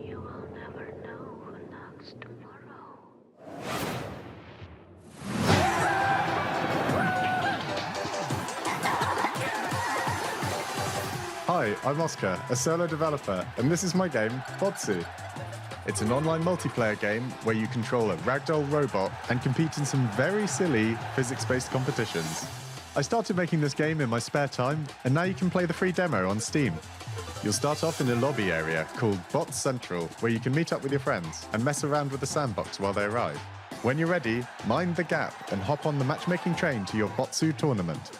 You will never know enough. Hi, I'm Oscar, a solo developer, and this is my game, Botsu. It's an online multiplayer game where you control a ragdoll robot and compete in some very silly physics-based competitions. I started making this game in my spare time, and now you can play the free demo on Steam. You'll start off in a lobby area called Bot Central, where you can meet up with your friends and mess around with the sandbox while they arrive. When you're ready, mind the gap and hop on the matchmaking train to your Botsu tournament.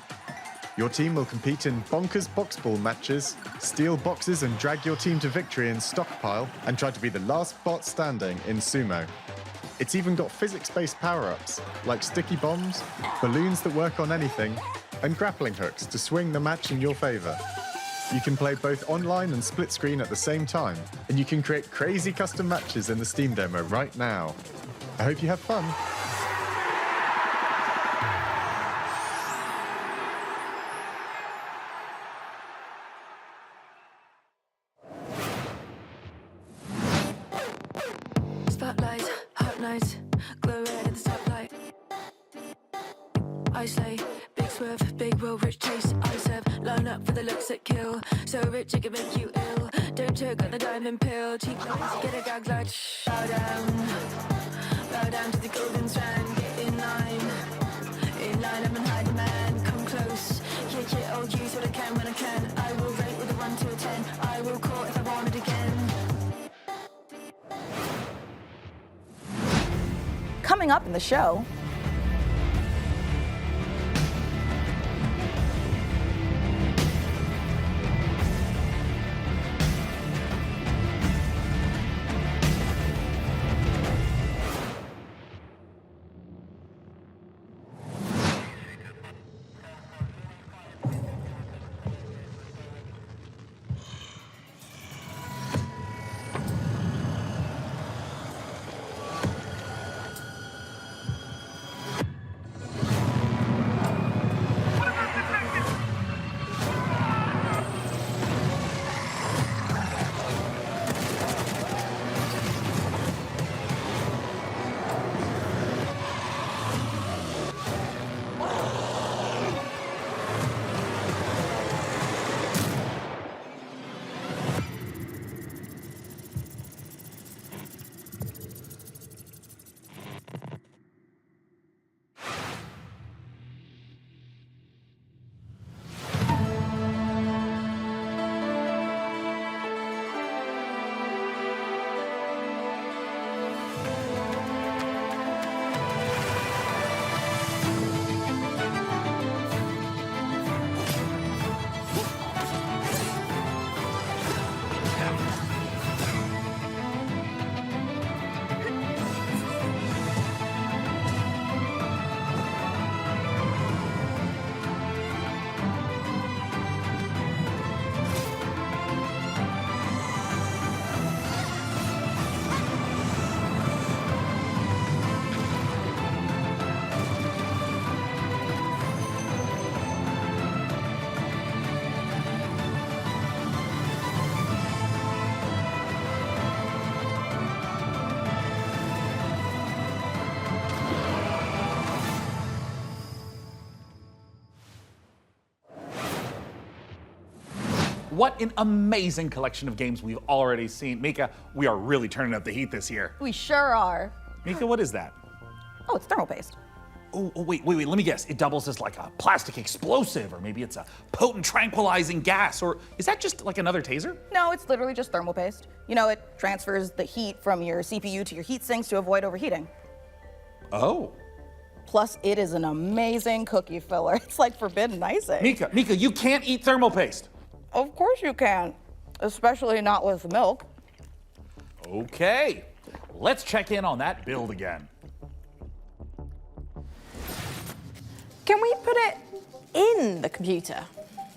Your team will compete in bonkers boxball matches, steal boxes and drag your team to victory in Stockpile, and try to be the last bot standing in Sumo. It's even got physics-based power-ups, like sticky bombs, balloons that work on anything, and grappling hooks to swing the match in your favor. You can play both online and split screen at the same time, and you can create crazy custom matches in the Steam demo right now. I hope you have fun. Spotlight, hot nights, glow red in the stoplight. I slay, big swerve, big roll, rich chase. I serve, line up for the looks that kill. So rich it can make you ill. Don't choke on the diamond pill. Cheap lies, get a gag like bow down to the golden strand. Get in line, I'm an hiding man. Come close, yeah, I'll use what I can when I can. I will rate with a 1 to a 10. I will call if I want it again. Coming up in the show, What an amazing collection of games we've already seen. Mica, we are really turning up the heat this year. we sure are. Mica, what is that? Oh, it's thermal paste. Oh, wait, let me guess. It doubles as like a plastic explosive, or maybe it's a potent tranquilizing gas, or is that just like another taser? No, it's literally just thermal paste. You know, it transfers the heat from your CPU to your heat sinks to avoid overheating. Oh. Plus, it is an amazing cookie filler. It's like forbidden icing. Mica, you can't eat thermal paste. Of course you can, especially not with milk. Okay, let's check in on that build again. Can we put it in the computer?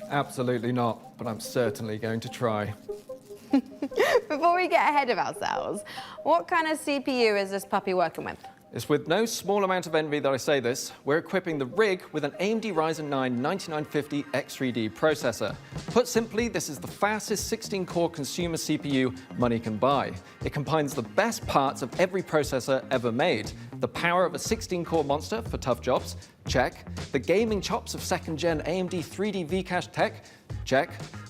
Absolutely not, but I'm certainly going to try. Before we get ahead of ourselves, what kind of CPU is this puppy working with? It's with no small amount of envy that I say this. We're equipping the rig with an AMD Ryzen 9 9950 X3D processor. Put simply, this is the fastest 16-core consumer CPU money can buy. It combines the best parts of every processor ever made. The power of a 16-core monster for tough jobs, check. The gaming chops of second-gen AMD 3D V-Cache tech, Check.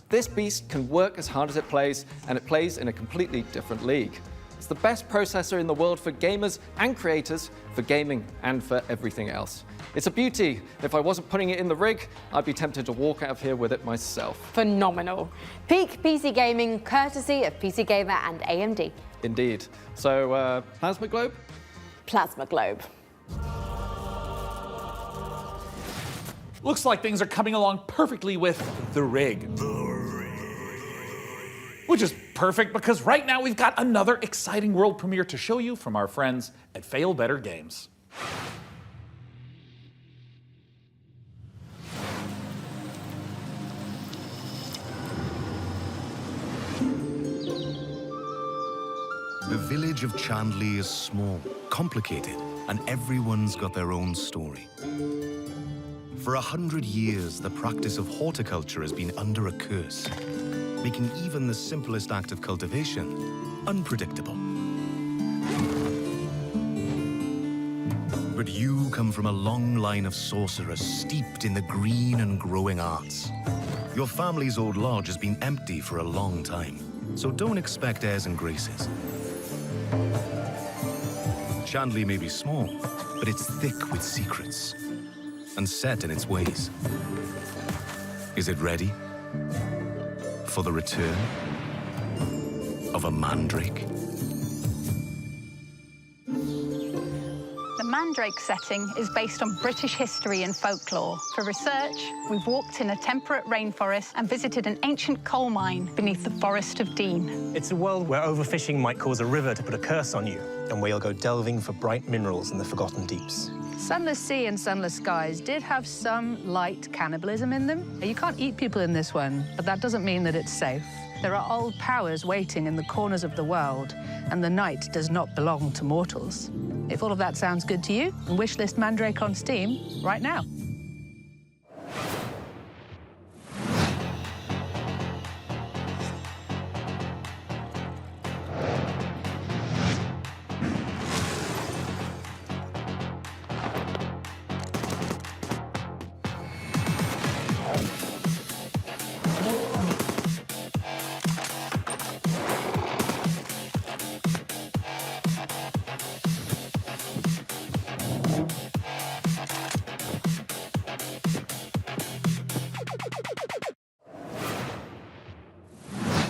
This beast can work as hard as it plays, and it plays in a completely different league. It's the best processor in the world for gamers and creators, for gaming and for everything else. It's a beauty. If I wasn't putting it in the rig, I'd be tempted to walk out of here with it myself. Phenomenal. Peak PC gaming, courtesy of PC Gamer and AMD. Indeed. So, Plasma Globe? Plasma Globe. Looks like things are coming along perfectly with the rig. Which is perfect because right now we've got another exciting world premiere to show you from our friends at Fail Better Games. The village of Chandley is small, complicated, and everyone's got their own story. For 100 years, the practice of horticulture has been under a curse, making even the simplest act of cultivation unpredictable. But you come from a long line of sorcerers steeped in the green and growing arts. Your family's old lodge has been empty for a long time, so don't expect airs and graces. Chandley may be small, but it's thick with secrets and set in its ways. Is it ready for the return of a mandrake? The Mandrake setting is based on British history and folklore. For research, we've walked in a temperate rainforest and visited an ancient coal mine beneath the Forest of Dean. It's a world where overfishing might cause a river to put a curse on you, and where you'll go delving for bright minerals in the forgotten deeps. Sunless sea and sunless skies did have some light cannibalism in them. You can't eat people in this one, but that doesn't mean that it's safe. There are old powers waiting in the corners of the world, and the night does not belong to mortals. If all of that sounds good to you, wishlist Mandrake on Steam right now.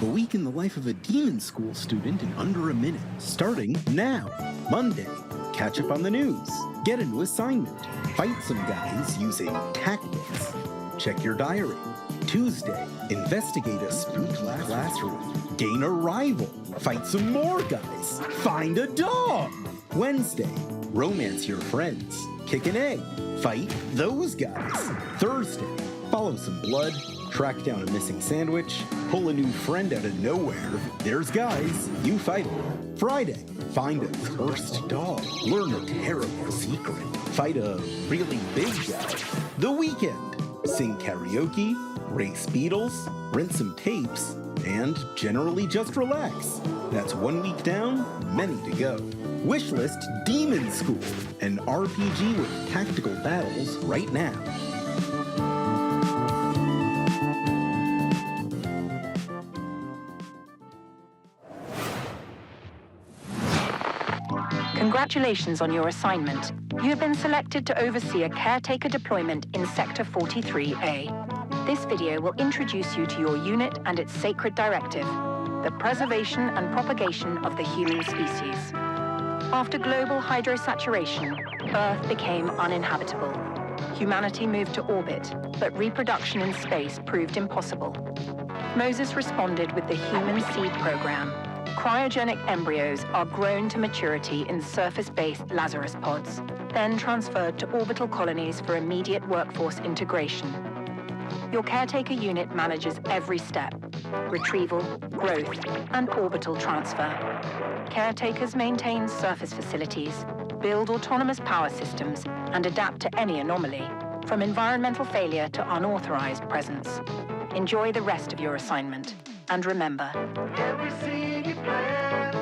A week in the life of a demon school student in under a minute. Starting now. Monday, catch up on the news. Get a new assignment. Fight some guys using tactics. Check your diary. Tuesday, investigate a spooky classroom. Gain a rival. Fight some more guys. Find a dog. Wednesday, romance your friends. Kick an egg. Fight those guys. Thursday, follow some blood. Track down a missing sandwich, pull a new friend out of nowhere. There's guys, you fight them. Friday, find a cursed dog. Learn a terrible secret. Fight a really big guy. The weekend, sing karaoke, race beetles, rent some tapes, and generally just relax. That's 1 week down, many to go. Wishlist Demon School, an RPG with tactical battles right now. Congratulations on your assignment. You have been selected to oversee a caretaker deployment in Sector 43A. This video will introduce you to your unit and its sacred directive, the preservation and propagation of the human species. After global hydrosaturation, Earth became uninhabitable. Humanity moved to orbit, but reproduction in space proved impossible. Moses responded with the Human Seed Program. Cryogenic embryos are grown to maturity in surface-based Lazarus pods, then transferred to orbital colonies for immediate workforce integration. Your caretaker unit manages every step: retrieval, growth, and orbital transfer. Caretakers maintain surface facilities, build autonomous power systems, and adapt to any anomaly, from environmental failure to unauthorized presence. Enjoy the rest of your assignment. And remember, every seed you plant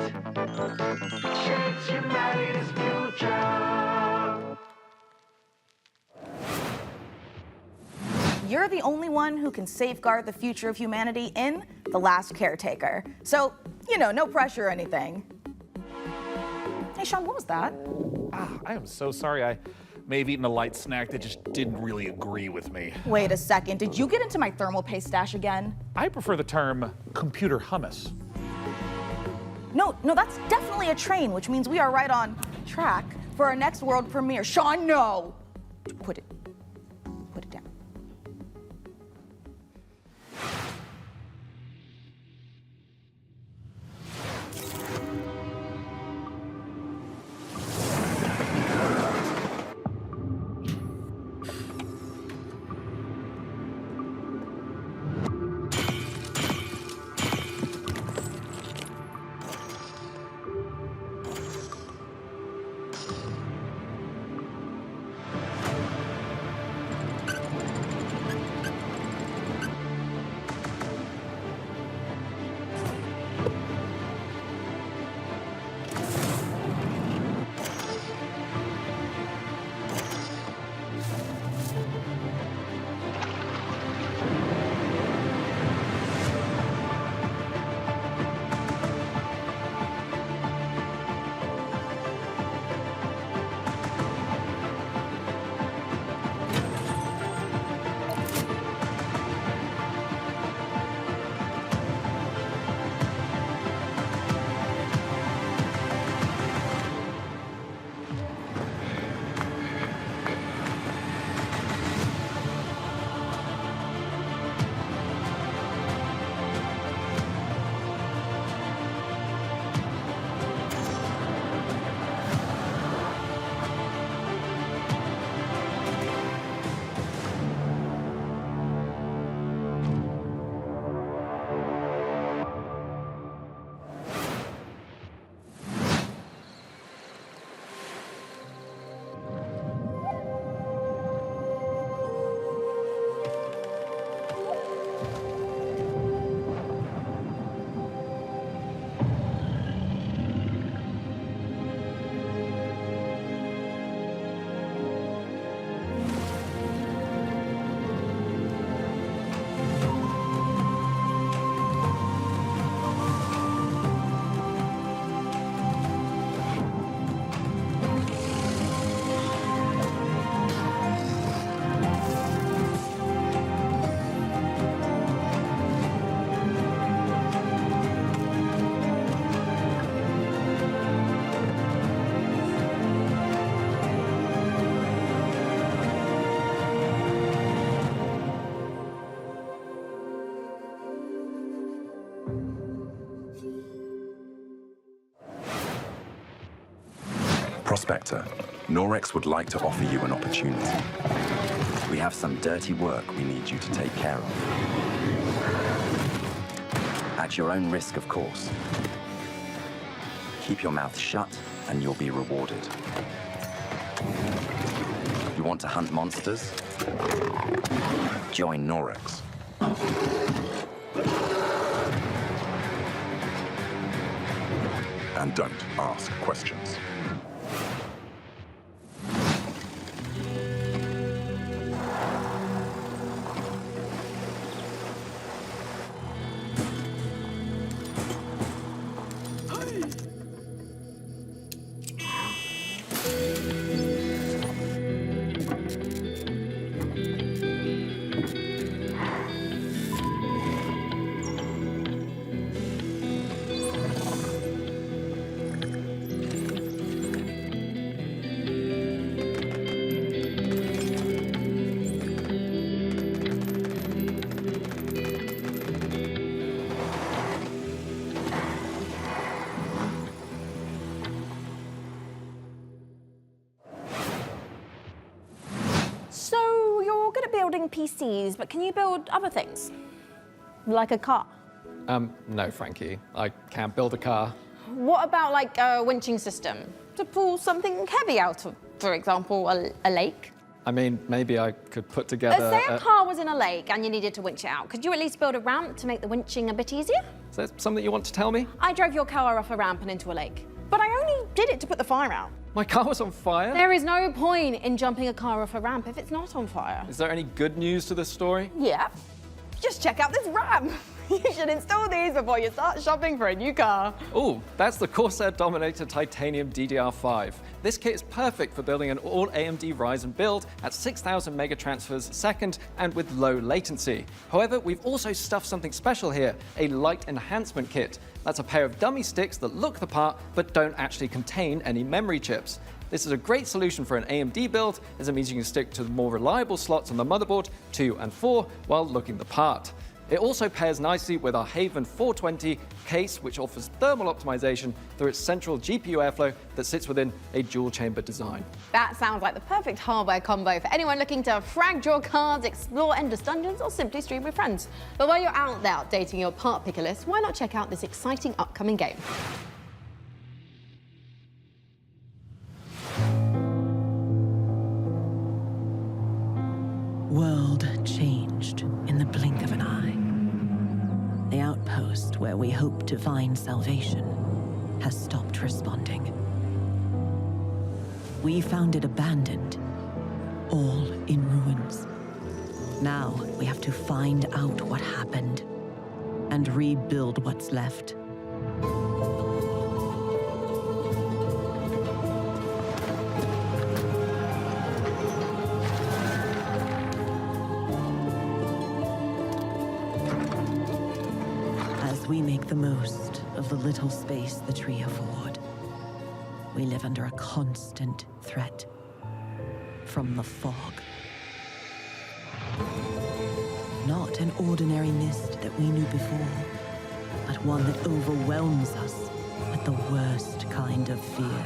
shapes humanity's future. you're the only one who can safeguard the future of humanity in The Last Caretaker. So, you know, no pressure or anything. Hey, Sean, what was that? I am so sorry. I may have eaten a light snack that just didn't really agree with me. Wait a second, did you get into my thermal paste stash again? I prefer the term computer hummus. No, that's definitely a train, which means we are right on track for our next world premiere. Sean, no! Put it down. Prospector, Norex would like to offer you an opportunity. We have some dirty work we need you to take care of. At your own risk, of course. Keep your mouth shut and you'll be rewarded. You want to hunt monsters? Join Norex. And don't ask questions. Building PCs, but can you build other things? Like a car? No, Frankie. I can't build a car. What about like a winching system to pull something heavy out of, for example, a lake? I mean, maybe I could put together... Say a car was in a lake and you needed to winch it out. Could you at least build a ramp to make the winching a bit easier? Is that something you want to tell me? I drove your car off a ramp and into a lake. But I only did it to put the fire out. My car was on fire? There is no point in jumping a car off a ramp if it's not on fire. Is there any good news to this story? Yeah. Just check out this ramp. You should install these before you start shopping for a new car. Oh, that's the Corsair Dominator Titanium DDR5. This kit is perfect for building an all AMD Ryzen build at 6,000 megatransfers a second and with low latency. However, we've also stuffed something special here, a light enhancement kit. That's a pair of dummy sticks that look the part but don't actually contain any memory chips. This is a great solution for an AMD build, as it means you can stick to the more reliable slots on the motherboard 2 and 4 while looking the part. It also pairs nicely with our Haven 420 case, which offers thermal optimization through its central GPU airflow that sits within a dual-chamber design. That sounds like the perfect hardware combo for anyone looking to frag draw cards, explore endless dungeons, or simply stream with friends. But while you're out there updating your part picker list, why not check out this exciting upcoming game? World changed in the blink of an eye. The outpost where we hoped to find salvation has stopped responding. We found it abandoned, all in ruins. Now we have to find out what happened and rebuild what's left. We make the most of the little space the tree afford. We live under a constant threat from the fog. Not an ordinary mist that we knew before, but one that overwhelms us with the worst kind of fear.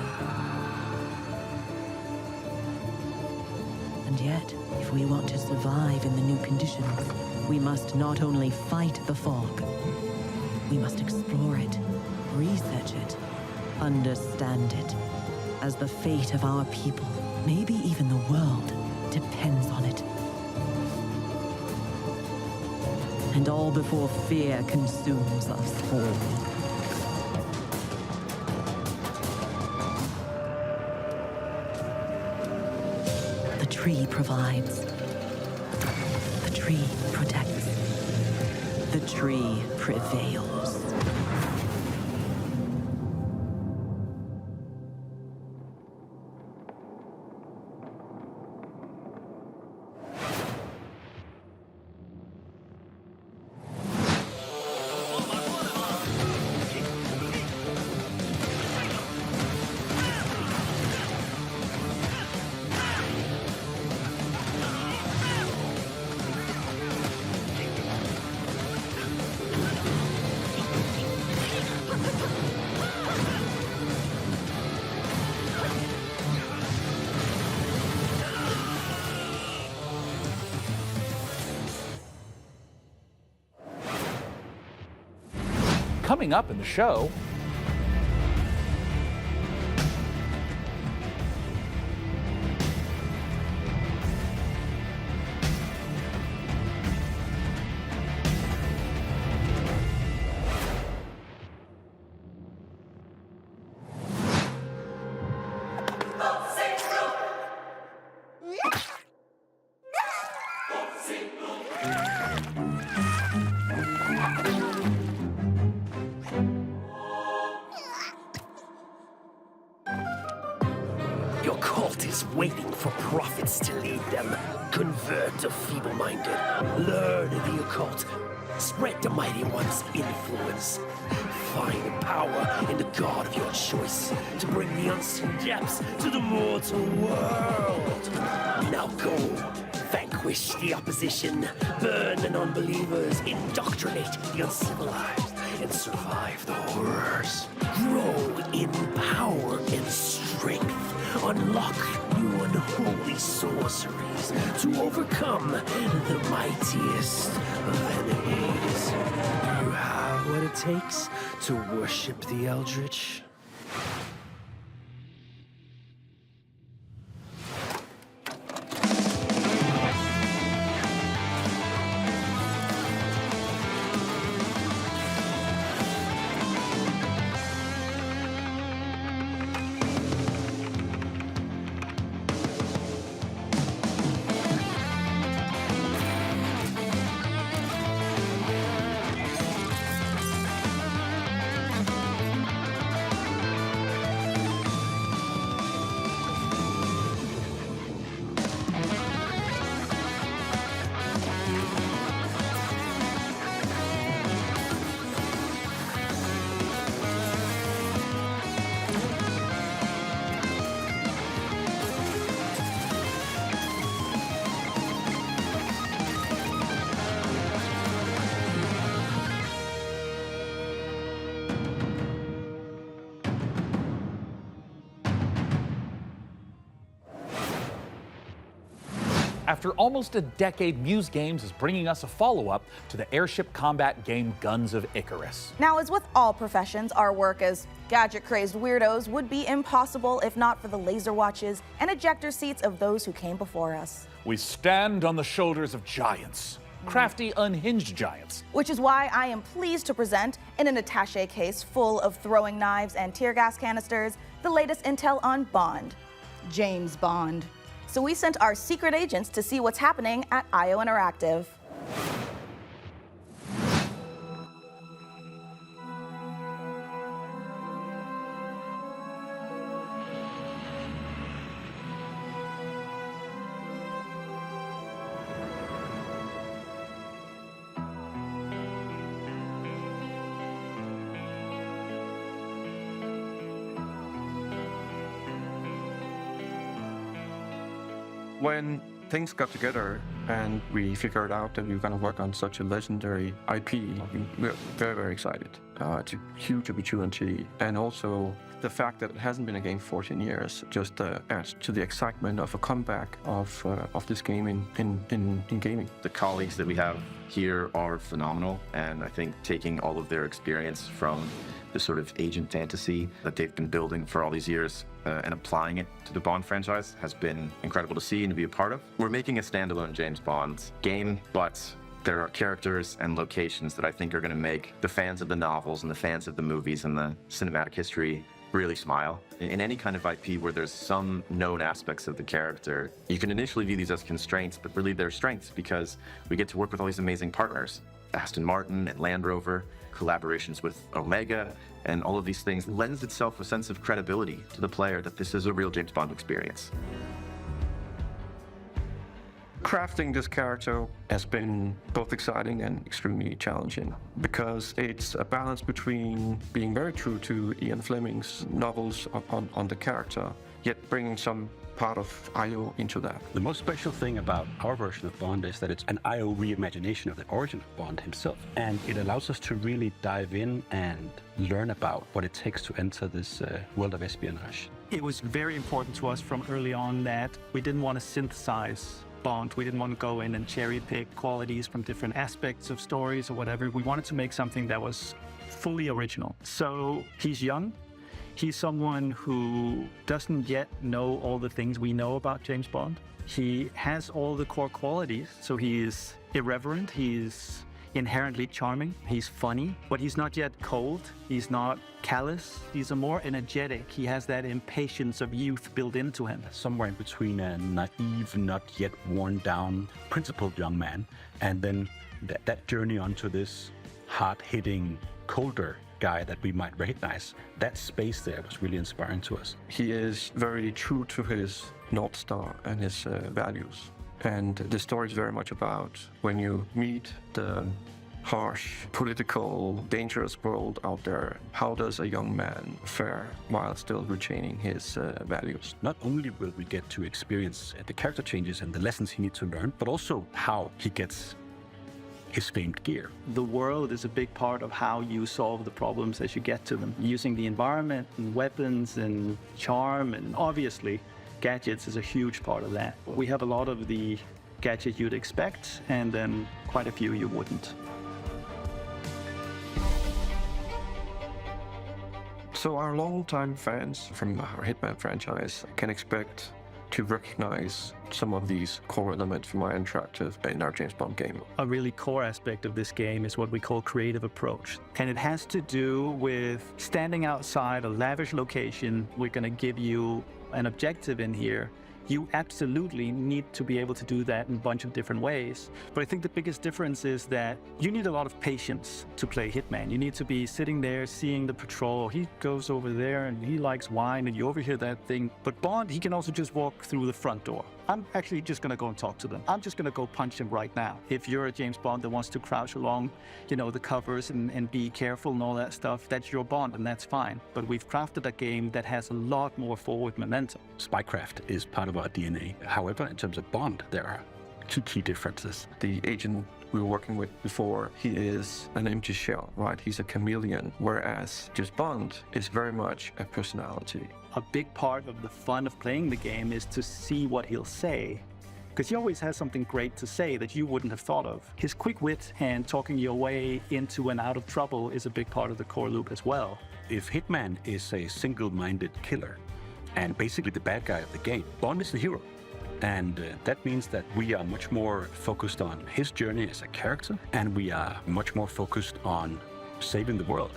And yet, if we want to survive in the new conditions, we must not only fight the fog, we must explore it, research it, understand it, as the fate of our people, maybe even the world, depends on it. And all before fear consumes us all. The tree provides. The tree protects. The tree prevails. Coming up in the show, Your cult is waiting for prophets to lead them. Convert the feeble-minded. Learn the occult. Spread the mighty one's influence. Find power in the god of your choice to bring the unseen depths to the mortal world. Now go. Vanquish the opposition. Burn the non-believers. Indoctrinate the uncivilized. And survive the horrors. Grow in power and strength. Unlock new unholy sorceries to overcome the mightiest of enemies. You have what it takes to worship the Eldritch. After almost a decade, Muse Games is bringing us a follow-up to the airship combat game Guns of Icarus. Now, as with all professions, our work as gadget-crazed weirdos would be impossible if not for the laser watches and ejector seats of those who came before us. We stand on the shoulders of giants, crafty, unhinged giants. Which is why I am pleased to present, in an attaché case full of throwing knives and tear gas canisters, the latest intel on Bond, James Bond. So we sent our secret agents to see what's happening at IO Interactive. When things got together and we figured out that we were going to work on such a legendary IP, we're very, very excited. It's a huge opportunity. And also the fact that it hasn't been a game for 14 years just adds to the excitement of a comeback of this game in gaming. The colleagues that we have here are phenomenal, and I think taking all of their experience from the sort of agent fantasy that they've been building for all these years and applying it to the Bond franchise has been incredible to see and to be a part of. We're making a standalone James Bond game, but there are characters and locations that I think are going to make the fans of the novels and the fans of the movies and the cinematic history really smile. In any kind of IP where there's some known aspects of the character, you can initially view these as constraints, but really they're strengths because we get to work with all these amazing partners. Aston Martin and Land Rover, collaborations with Omega, and all of these things lends itself a sense of credibility to the player that this is a real James Bond experience. Crafting this character has been both exciting and extremely challenging because it's a balance between being very true to Ian Fleming's novels on the character, yet bringing some part of IO into that. The most special thing about our version of Bond is that it's an IO reimagination of the origin of Bond himself. And it allows us to really dive in and learn about what it takes to enter this world of espionage. It was very important to us from early on that we didn't want to synthesize Bond. We didn't want to go in and cherry pick qualities from different aspects of stories or whatever. We wanted to make something that was fully original. So he's young. He's someone who doesn't yet know all the things we know about James Bond. He has all the core qualities. So he's irreverent, he's inherently charming, he's funny, but he's not yet cold, he's not callous, he's a more energetic, he has that impatience of youth built into him. Somewhere in between a naive, not yet worn down, principled young man, and then that journey onto this hard-hitting, colder guy that we might recognize. That space there was really inspiring to us. He is very true to his North Star and his values. And the story is very much about when you meet the harsh, political, dangerous world out there, how does a young man fare while still retaining his values? Not only will we get to experience the character changes and the lessons he needs to learn, but also how he gets his famed gear. The world is a big part of how you solve the problems as you get to them, using the environment and weapons and charm, and obviously gadgets is a huge part of that. We have a lot of the gadgets you'd expect and then quite a few you wouldn't. So our longtime fans from our Hitman franchise can expect to recognize some of these core elements from our interactive in our James Bond game. A really core aspect of this game is what we call creative approach. And it has to do with standing outside a lavish location. We're going to give you an objective in here. You absolutely need to be able to do that in a bunch of different ways. But I think the biggest difference is that you need a lot of patience to play Hitman. You need to be sitting there seeing the patrol. He goes over there and he likes wine and you overhear that thing. But Bond, he can also just walk through the front door. I'm actually just going to go and talk to them. I'm just going to go punch him right now. If you're a James Bond that wants to crouch along, you know, the covers and be careful and all that stuff, that's your Bond and that's fine. But we've crafted a game that has a lot more forward momentum. Spycraft is part of our DNA. However, in terms of Bond, there are two key differences. The agent we were working with before, he is an empty shell, right? He's a chameleon, whereas just Bond is very much a personality. A big part of the fun of playing the game is to see what he'll say because he always has something great to say that you wouldn't have thought of. His quick wit and talking your way into and out of trouble is a big part of the core loop as well. If Hitman is a single-minded killer and basically the bad guy of the game, Bond is the hero. And that means that we are much more focused on his journey as a character, and we are much more focused on saving the world.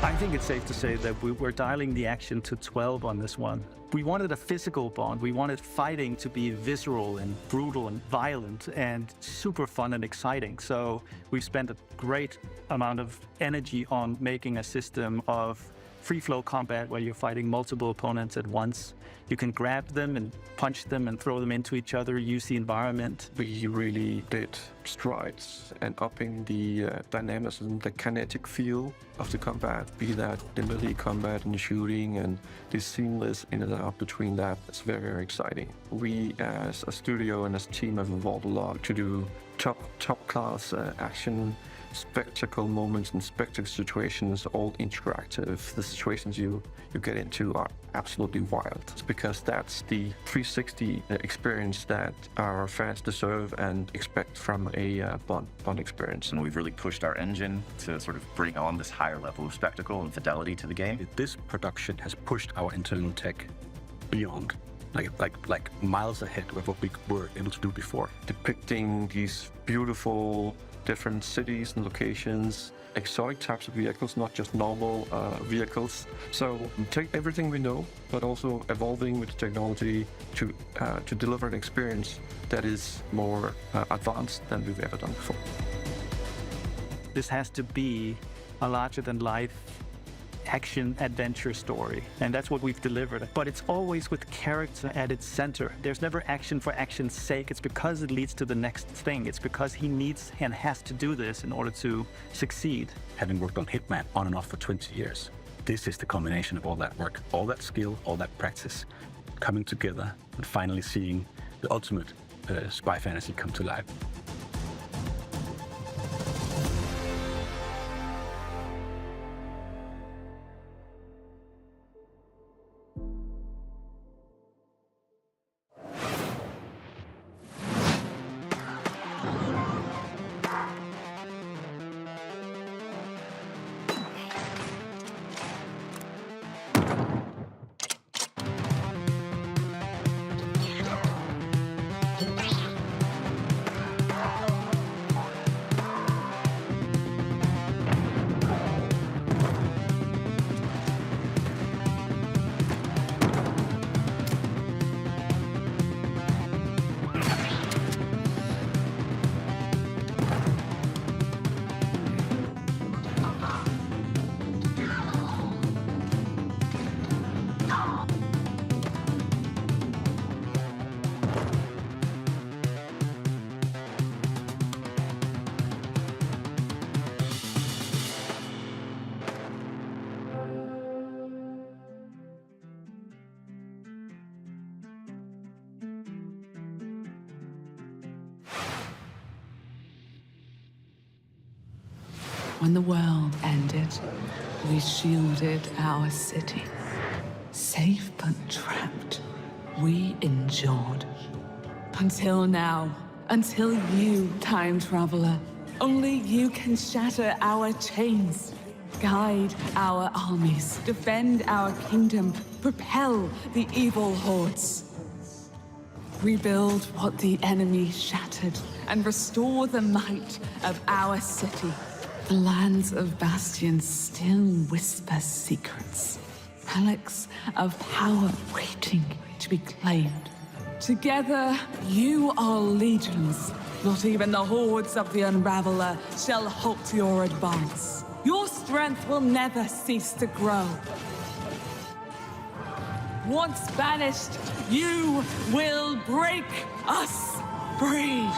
I think it's safe to say that we're dialing the action to 12 on this one. We wanted a physical Bond. We wanted fighting to be visceral and brutal and violent and super fun and exciting. So we've spent a great amount of energy on making a system of free-flow combat where you're fighting multiple opponents at once. You can grab them and punch them and throw them into each other, use the environment. We really did strides and upping the dynamism, the kinetic feel of the combat, be that the melee combat and the shooting and the seamless in and out between that. It's very, very exciting. We as a studio and as a team have evolved a lot to do top class action, spectacle moments and spectacle situations, all interactive. The situations you get into are absolutely wild. It's because that's the 360 experience that our fans deserve and expect from a Bond experience. And we've really pushed our engine to sort of bring on this higher level of spectacle and fidelity to the game. This production has pushed our internal tech beyond. Like miles ahead of what we were able to do before. Depicting these beautiful different cities and locations, exotic types of vehicles, not just normal vehicles. So take everything we know, but also evolving with technology to deliver an experience that is more advanced than we've ever done before. This has to be a larger-than-life action adventure story, and that's what we've delivered. But it's always with character at its center. There's never action for action's sake. It's because it leads to the next thing. It's because he needs and has to do this in order to succeed. Having worked on Hitman on and off for 20 years, this is the combination of all that work, all that skill, all that practice coming together and finally seeing the ultimate spy fantasy come to life. When the world ended, we shielded our city. Safe but trapped, we endured. Until now, until you, time traveler. Only you can shatter our chains, guide our armies, defend our kingdom, propel the evil hordes. Rebuild what the enemy shattered, and restore the might of our city. The lands of Bastion still whisper secrets. Relics of power waiting to be claimed. Together, you are legions. Not even the hordes of the Unraveler shall halt your advance. Your strength will never cease to grow. Once banished, you will break us free.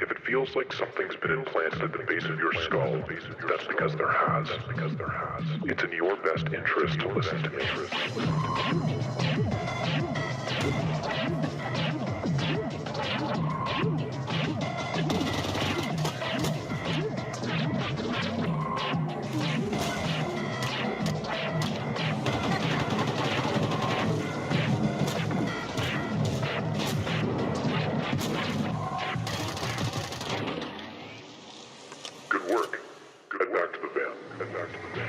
If it feels like something's been implanted at the base of your skull, that's because there has. It's in your best interest to listen to me. Good work. Head back to the van. Head back to the van.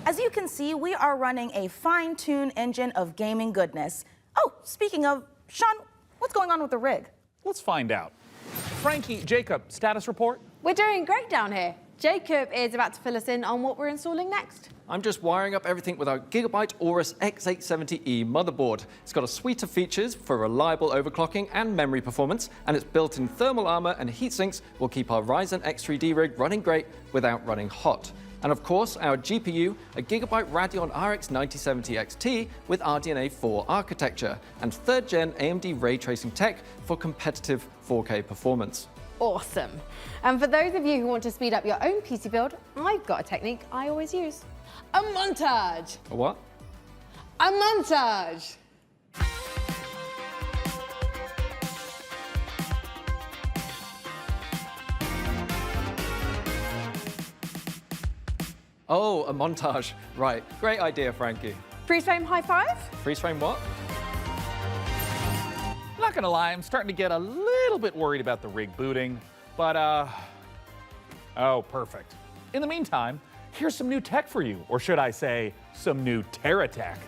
As you can see, we are running a fine-tuned engine of gaming goodness. Oh, speaking of, Sean, what's going on with the rig? Let's find out. Frankie, Jacob, status report? We're doing great down here. Jacob is about to fill us in on what we're installing next. I'm just wiring up everything with our Gigabyte Aorus X870E motherboard. It's got a suite of features for reliable overclocking and memory performance, and its built-in thermal armor and heat sinks will keep our Ryzen X3D rig running great without running hot. And of course, our GPU, a Gigabyte Radeon RX 9070 XT with RDNA 4 architecture, and 3rd gen AMD ray tracing tech for competitive 4K performance. Awesome. And for those of you who want to speed up your own PC build, I've got a technique I always use. A montage. A what? A montage. Oh, a montage. Right. Great idea, Frankie. Freeze frame high five? Freeze frame what? Not gonna lie, I'm starting to get a little bit worried about the rig booting, but oh, perfect. In the meantime, here's some new tech for you, or should I say, some new Terra tech.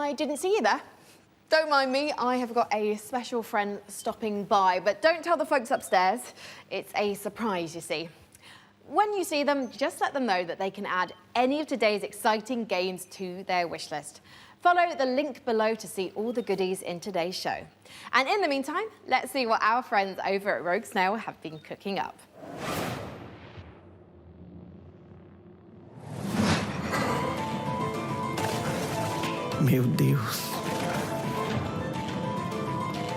I didn't see you there. Don't mind me, I have got a special friend stopping by, but don't tell the folks upstairs. It's a surprise, you see. When you see them, just let them know that they can add any of today's exciting games to their wish list. Follow the link below to see all the goodies in today's show. And in the meantime, let's see what our friends over at Rogue Snail have been cooking up. Meu Deus.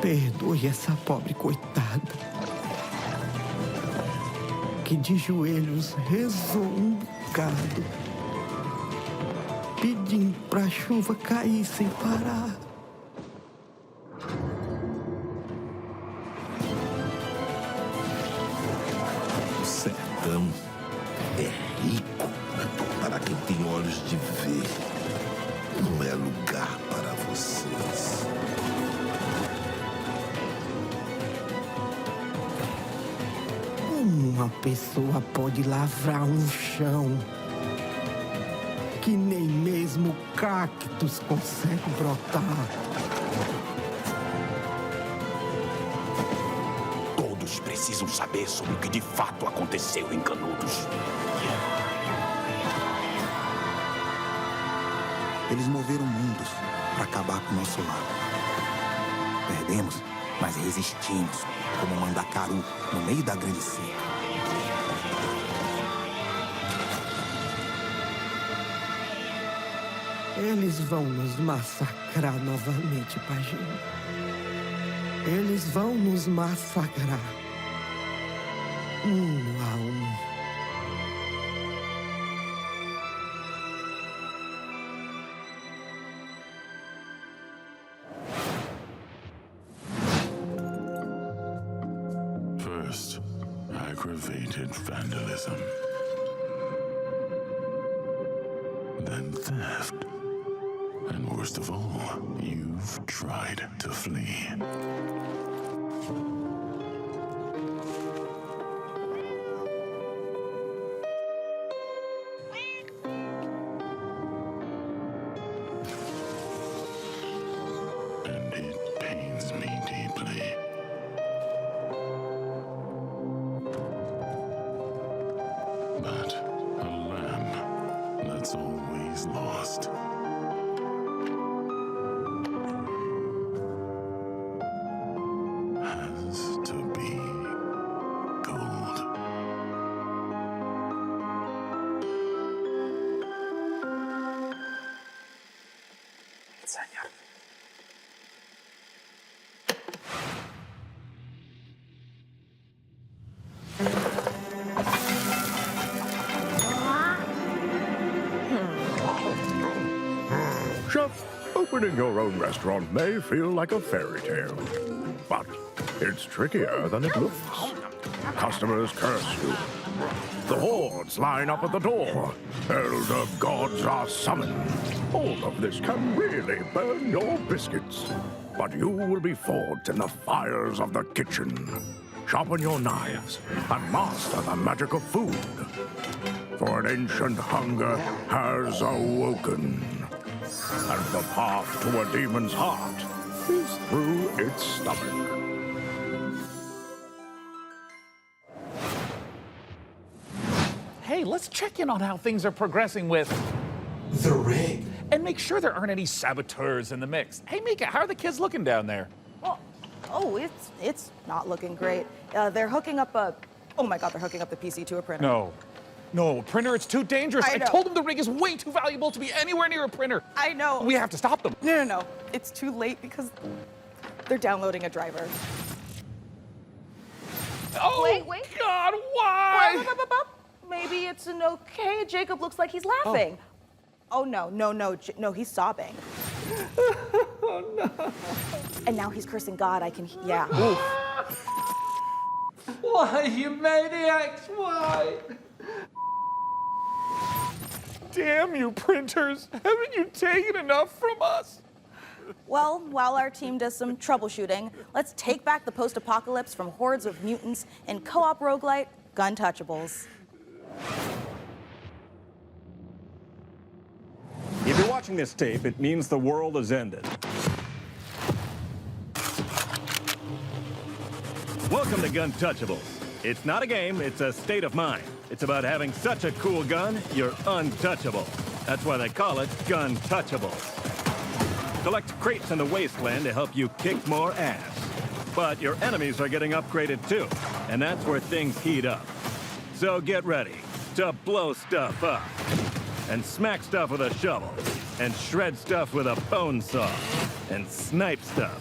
Perdoe essa pobre coitada, que de joelhos rezou bocado, pedindo pra chuva cair sem parar. O sertão é rico para quem tem olhos de ver. Não é lugar para vocês. Uma pessoa pode lavrar um chão que nem mesmo cactos consegue brotar. Todos precisam saber sobre o que de fato aconteceu em Canudos. Eles moveram mundos para acabar com o nosso lar. Perdemos, mas resistimos, como um mandacaru no meio da grande seca. Eles vão nos massacrar novamente, Pajinho. Eles vão nos massacrar. Um a um. First, aggravated vandalism. Then theft. And worst of all, you've tried to flee. And it pains me deeply. But a lamb that's always lost. Has to be gold. Señor. Chef, opening your own restaurant may feel like a fairy tale, but it's trickier than it looks. Customers curse you. The hordes line up at the door. Elder gods are summoned. All of this can really burn your biscuits, but you will be forged in the fires of the kitchen. Sharpen your knives and master the magic of food, for an ancient hunger has awoken. And the path to a demon's heart is through its stomach. Hey, let's check in on how things are progressing with the rig. And make sure there aren't any saboteurs in the mix. Hey, Mica, how are the kids looking down there? Oh, it's not looking great. They're hooking up a... Oh my God, they're hooking up the PC to a printer. No, printer, it's too dangerous. I told them the rig is way too valuable to be anywhere near a printer. I know. We have to stop them. No. It's too late because they're downloading a driver. Oh, wait. God, why? Maybe it's an okay. Jacob looks like he's laughing. Oh, no, he's sobbing. Oh, no. And now he's cursing God. Yeah. Why, you maniacs, why? Damn you, printers. Haven't you taken enough from us? Well, while our team does some troubleshooting, let's take back the post-apocalypse from hordes of mutants in co-op roguelite Guntouchables. If you want watching this tape, it means the world has ended. Welcome to Gun Touchables. It's not a game, it's a state of mind. It's about having such a cool gun, you're untouchable. That's why they call it Gun Touchables. Collect crates in the wasteland to help you kick more ass. But your enemies are getting upgraded too, and that's where things heat up. So get ready to blow stuff up, and smack stuff with a shovel, and shred stuff with a bone saw, and snipe stuff.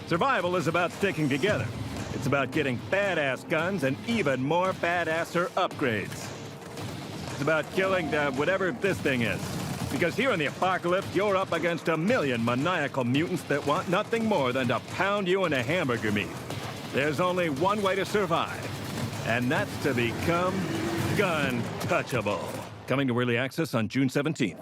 Survival is about sticking together. It's about getting badass guns and even more badasser upgrades. It's about killing whatever this thing is. Because here in the apocalypse, you're up against 1 million maniacal mutants that want nothing more than to pound you into hamburger meat. There's only one way to survive, and that's to become Gun Touchable. Coming to early access on June 17th.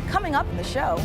Coming up in the show,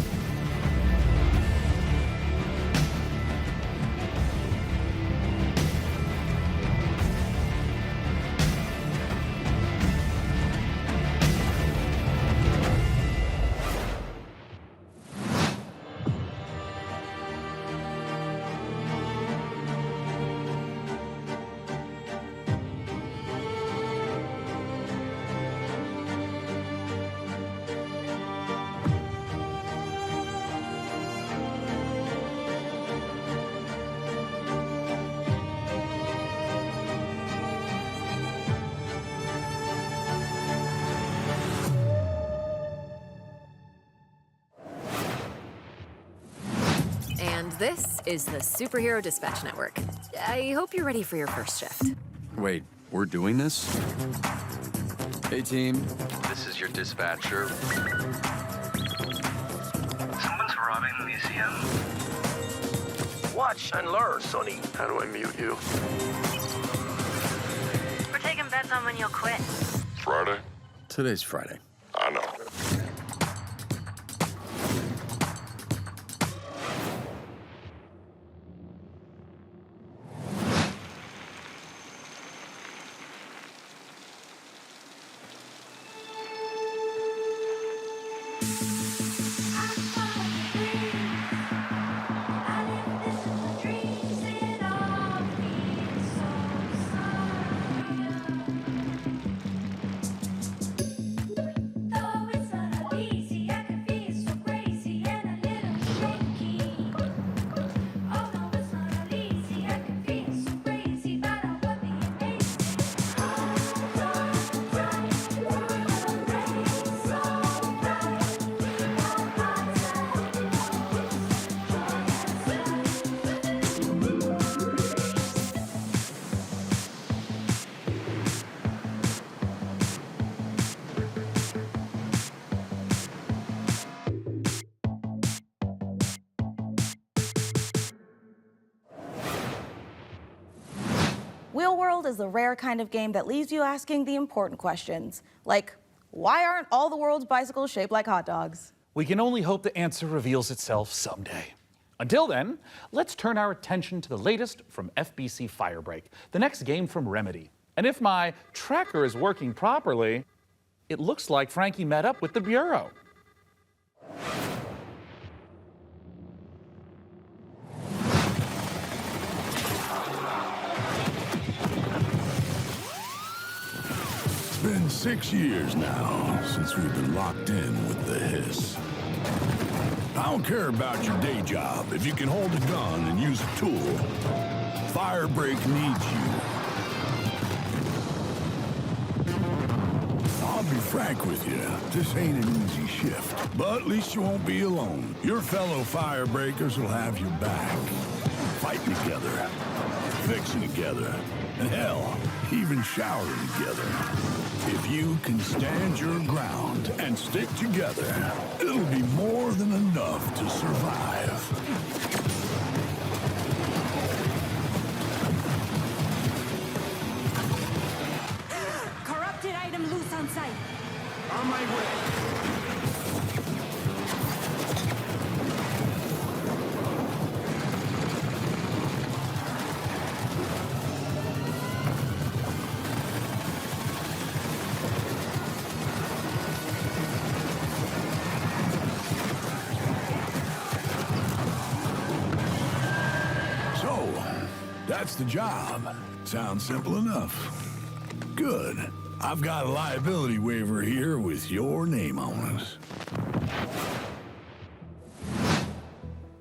This is the Superhero Dispatch Network. I hope you're ready for your first shift. Wait, we're doing this? Hey team, this is your dispatcher. Someone's robbing the museum. Watch and learn, Sonny. How do I mute you? We're taking bets on when you'll quit. Friday? Today's Friday. I know. Wheel World is the rare kind of game that leaves you asking the important questions, like, why aren't all the world's bicycles shaped like hot dogs? We can only hope the answer reveals itself someday. Until then, let's turn our attention to the latest from FBC Firebreak, the next game from Remedy. And if my tracker is working properly, it looks like Frankie met up with the Bureau. 6 years now since we've been locked in with the hiss. I don't care about your day job if you can hold a gun and use a tool. Firebreak needs you. I'll be frank with you, this ain't an easy shift, but at least you won't be alone. Your fellow Firebreakers will have your back. Fighting together, fixing together, and hell, even showering together. If you can stand your ground and stick together, it'll be more than enough to survive. Corrupted item loose on site. On my way. That's the job. Sounds simple enough. Good. I've got a liability waiver here with your name on it.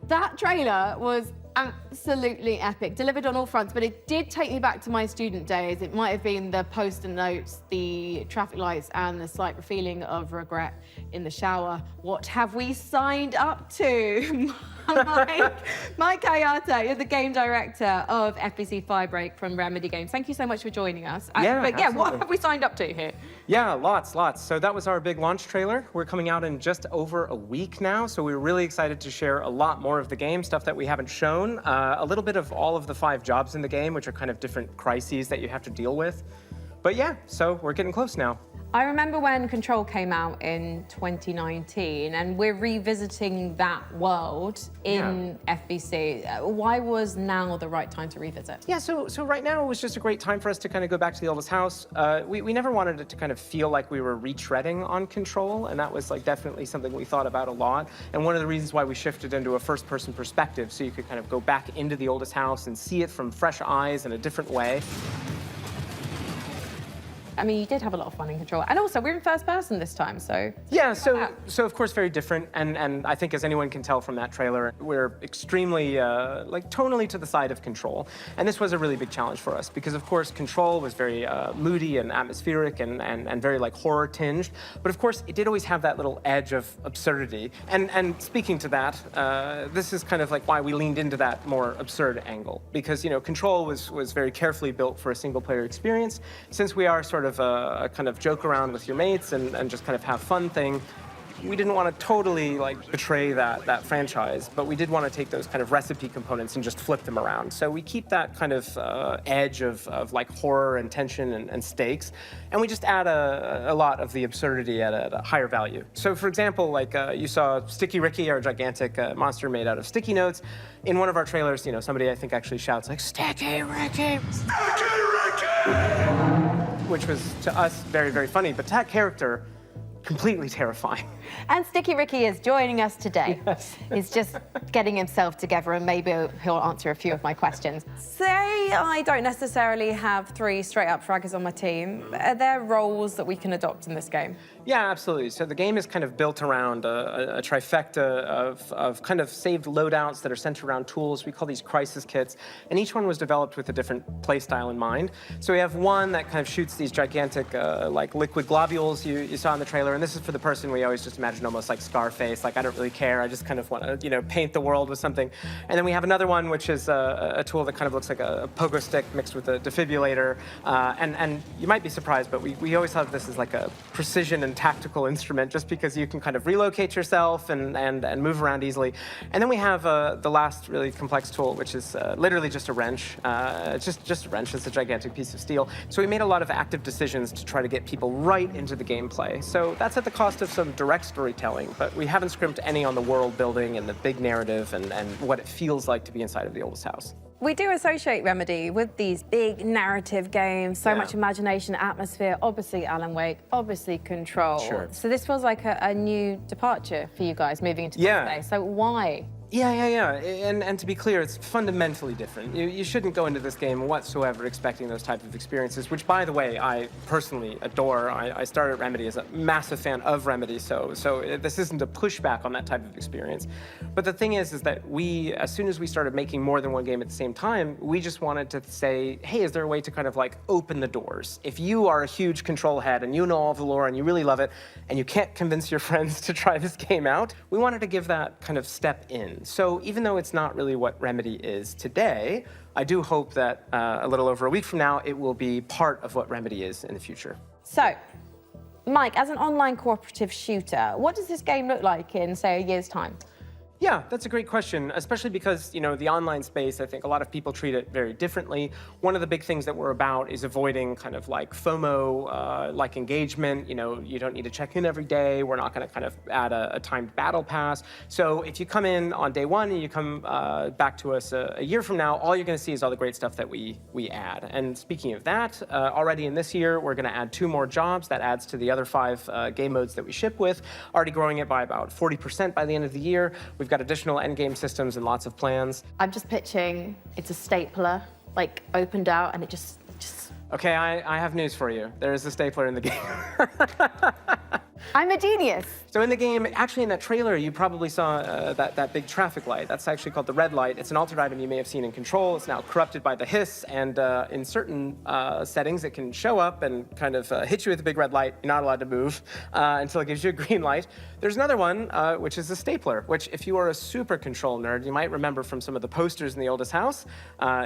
That trailer was absolutely epic, delivered on all fronts, but it did take me back to my student days. It might have been the post-it notes, the traffic lights, and the slight feeling of regret in the shower. What have we signed up to? Mike Ayata, you're the game director of FBC Firebreak from Remedy Games. Thank you so much for joining us. What have we signed up to here? Yeah, lots. So that was our big launch trailer. We're coming out in just over a week now, so we're really excited to share a lot more of the game, stuff that we haven't shown, a little bit of all of the 5 jobs in the game, which are kind of different crises that you have to deal with. But yeah, so we're getting close now. I remember when Control came out in 2019, and we're revisiting that world in FBC. Why was now the right time to revisit? Yeah, so right now it was just a great time for us to kind of go back to the oldest house. We never wanted it to kind of feel like we were retreading on Control, and that was like definitely something we thought about a lot. And one of the reasons why we shifted into a first-person perspective, so you could kind of go back into the oldest house and see it from fresh eyes in a different way. I mean, you did have a lot of fun in Control. And also, we're in first person this time, so... Yeah, so of course, very different. And I think as anyone can tell from that trailer, we're extremely, like, tonally to the side of Control. And this was a really big challenge for us because, of course, Control was very moody and atmospheric and very, like, horror-tinged. But, of course, it did always have that little edge of absurdity. And speaking to that, this is kind of like why we leaned into that more absurd angle. Because, you know, Control was very carefully built for a single-player experience. Since we are sort of a kind of joke around with your mates and just kind of have fun thing, we didn't want to totally like betray that franchise, but we did want to take those kind of recipe components and just flip them around. So we keep that kind of edge of like horror and tension and stakes, and we just add a lot of the absurdity at a higher value. So for example, like you saw Sticky Ricky, our gigantic monster made out of sticky notes. In one of our trailers, you know, somebody I think actually shouts like, "Sticky Ricky! Sticky Ricky!" Which was, to us, very, very funny, but to that character, completely terrifying. And Sticky Ricky is joining us today. Yes. He's just getting himself together, and maybe he'll answer a few of my questions. Say I don't necessarily have 3 straight-up fraggers on my team. Are there roles that we can adopt in this game? Yeah, absolutely. So the game is kind of built around a trifecta of kind of saved loadouts that are centered around tools. We call these crisis kits, and each one was developed with a different play style in mind. So we have one that kind of shoots these gigantic, like liquid globules you saw in the trailer, and this is for the person we always just imagine almost like Scarface, like I don't really care, I just kind of want to, you know, paint the world with something. And then we have another one which is a tool that kind of looks like a pogo stick mixed with a defibrillator, and you might be surprised, but we always thought this as like a precision and tactical instrument just because you can kind of relocate yourself and move around easily. And then we have the last really complex tool, which is literally just a wrench. Just a wrench, it's a gigantic piece of steel. So we made a lot of active decisions to try to get people right into the gameplay. So that's at the cost of some direct storytelling, but we haven't scrimped any on the world building and the big narrative and what it feels like to be inside of the oldest house. We do associate Remedy with these big narrative games, so much imagination, atmosphere, obviously Alan Wake, obviously Control. Sure. So this feels like a new departure for you guys moving into this space. So why Yeah. And to be clear, it's fundamentally different. You shouldn't go into this game whatsoever expecting those type of experiences, which, by the way, I personally adore. I started Remedy as a massive fan of Remedy, so this isn't a pushback on that type of experience. But the thing is that we, as soon as we started making more than one game at the same time, we just wanted to say, hey, is there a way to kind of like open the doors? If you are a huge Control head and you know all of the lore and you really love it, and you can't convince your friends to try this game out, we wanted to give that kind of step in. So even though it's not really what Remedy is today, I do hope that a little over a week from now, it will be part of what Remedy is in the future. So, Mike, as an online cooperative shooter, what does this game look like in, say, a year's time? Yeah, that's a great question, especially because, you know, the online space, I think a lot of people treat it very differently. One of the big things that we're about is avoiding kind of like FOMO, like engagement. You know, you don't need to check in every day. We're not going to kind of add a timed battle pass. So if you come in on day one and you come back to us a year from now, all you're going to see is all the great stuff that we add. And speaking of that, already in this year, we're going to add 2 more jobs. That adds to the other 5 game modes that we ship with, already growing it by about 40% by the end of the year. We've got additional endgame systems and lots of plans. I'm just pitching, it's a stapler, like opened out and it just... Okay, I have news for you. There is a stapler in the game. I'm a genius. So in the game, actually in that trailer, you probably saw that big traffic light. That's actually called the red light. It's an altered item you may have seen in Control. It's now corrupted by the hiss, and in certain settings, it can show up and kind of hit you with a big red light. You're not allowed to move until it gives you a green light. There's another one, which is a stapler, which if you are a super Control nerd, you might remember from some of the posters in the oldest house.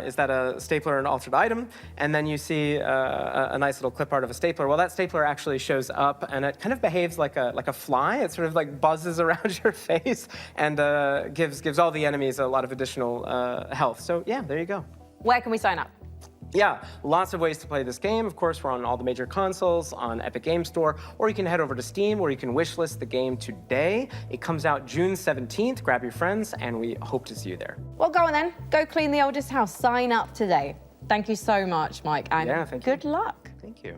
Is that a stapler an altered item? And then you see a nice little clip art of a stapler. Well, that stapler actually shows up, and it kind of behaves like a fly. It sort of like buzzes around your face and gives all the enemies a lot of additional health. So yeah, there you go. Where can we sign up? Yeah, lots of ways to play this game. Of course, we're on all the major consoles, on Epic Games Store, or you can head over to Steam, where you can wishlist the game today. It comes out June 17th. Grab your friends, and we hope to see you there. Well, go on then. Go clean the oldest house. Sign up today. Thank you so much, Mike, and good luck. Thank you.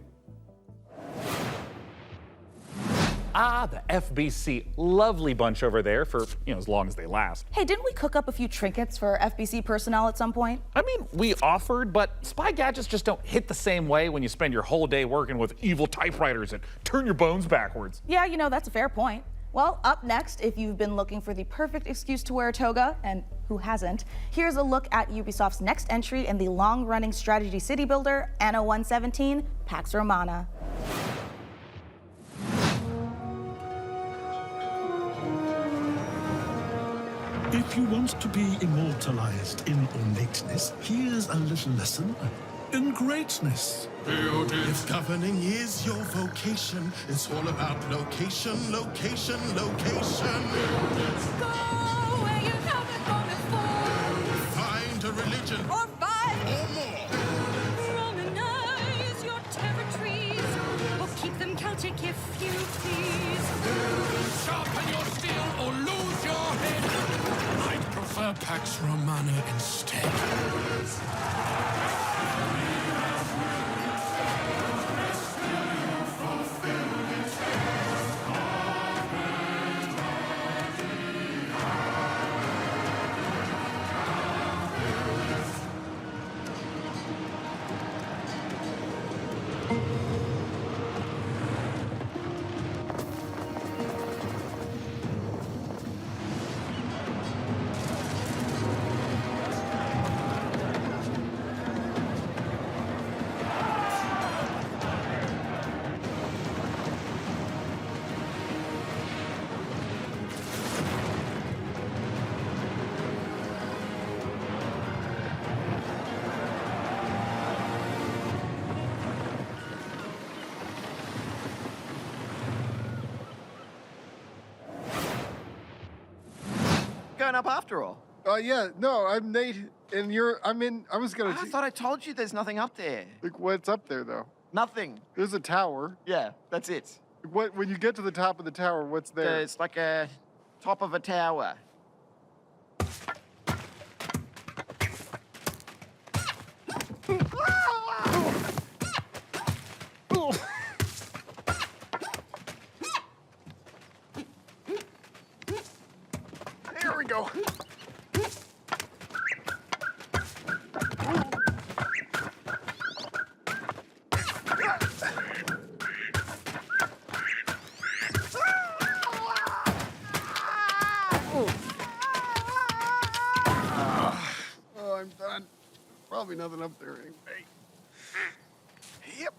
The FBC, lovely bunch over there for, as long as they last. Hey, didn't we cook up a few trinkets for FBC personnel at some point? I mean, we offered, but spy gadgets just don't hit the same way when you spend your whole day working with evil typewriters and turn your bones backwards. Yeah, that's a fair point. Well, up next, if you've been looking for the perfect excuse to wear a toga, and who hasn't, here's a look at Ubisoft's next entry in the long-running strategy city builder, Anno 117, Pax Romana. If you want to be immortalized in ornateness, here's a little lesson in greatness. If governing is your vocation, it's all about location, location, location. Go where you haven't gone before. Find a religion. Or 5. Or more. Romanize your territories. Or keep them Celtic if you please. Sharpen your steel or lose your head. I'd prefer Pax Romana instead. Going up after all. Yeah, no, I'm Nate, and I was gonna... I thought I told you there's nothing up there. Like, what's up there, though? Nothing. There's a tower. Yeah, that's it. When you get to the top of the tower, what's there? It's like a top of a tower. There we go. Oh, I'm done. Probably nothing up there anyway. Yep.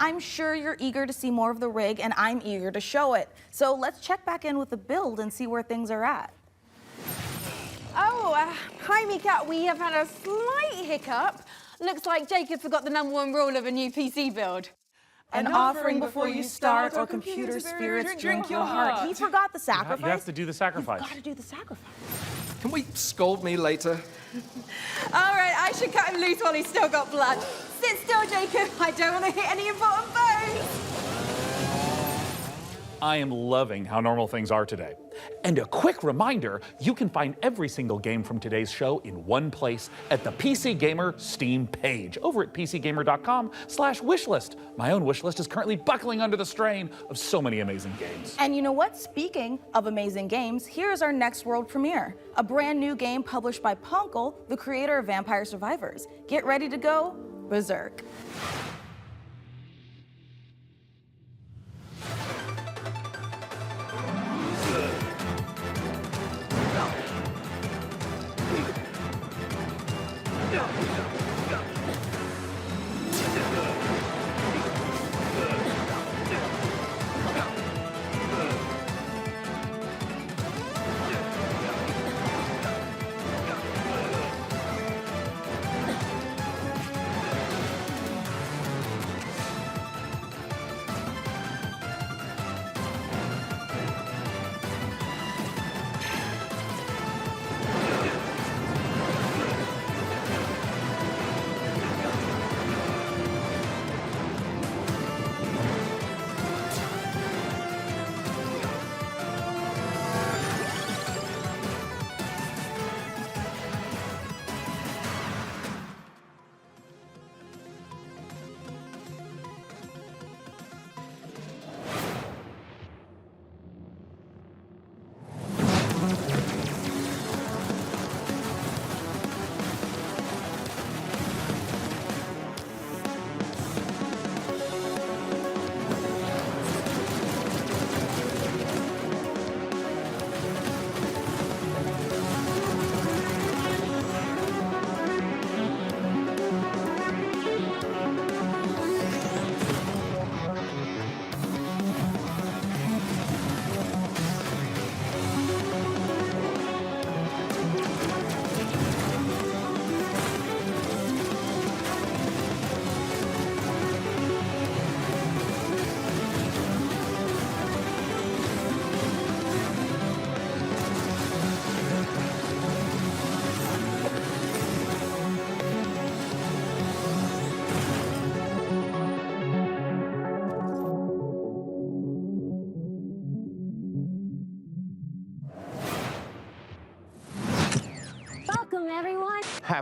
I'm sure you're eager to see more of the rig, and I'm eager to show it. So let's check back in with the build and see where things are at. Oh, hi Mica. We have had a slight hiccup. Looks like Jacob forgot the #1 rule of a new PC build. An offering before you start, or computer spirits drink your heart. He forgot the sacrifice. You have to do the sacrifice. You've got to do the sacrifice. Can we scold me later? All right, I should cut him loose while he's still got blood. Sit still, Jacob. I don't want to hit any important bones. I am loving how normal things are today. And a quick reminder, you can find every single game from today's show in one place at the PC Gamer Steam page over at pcgamer.com/wishlist. My own wishlist is currently buckling under the strain of so many amazing games. And you know what? Speaking of amazing games, here's our next world premiere. A brand new game published by Punkle, the creator of Vampire Survivors. Get ready to go berserk.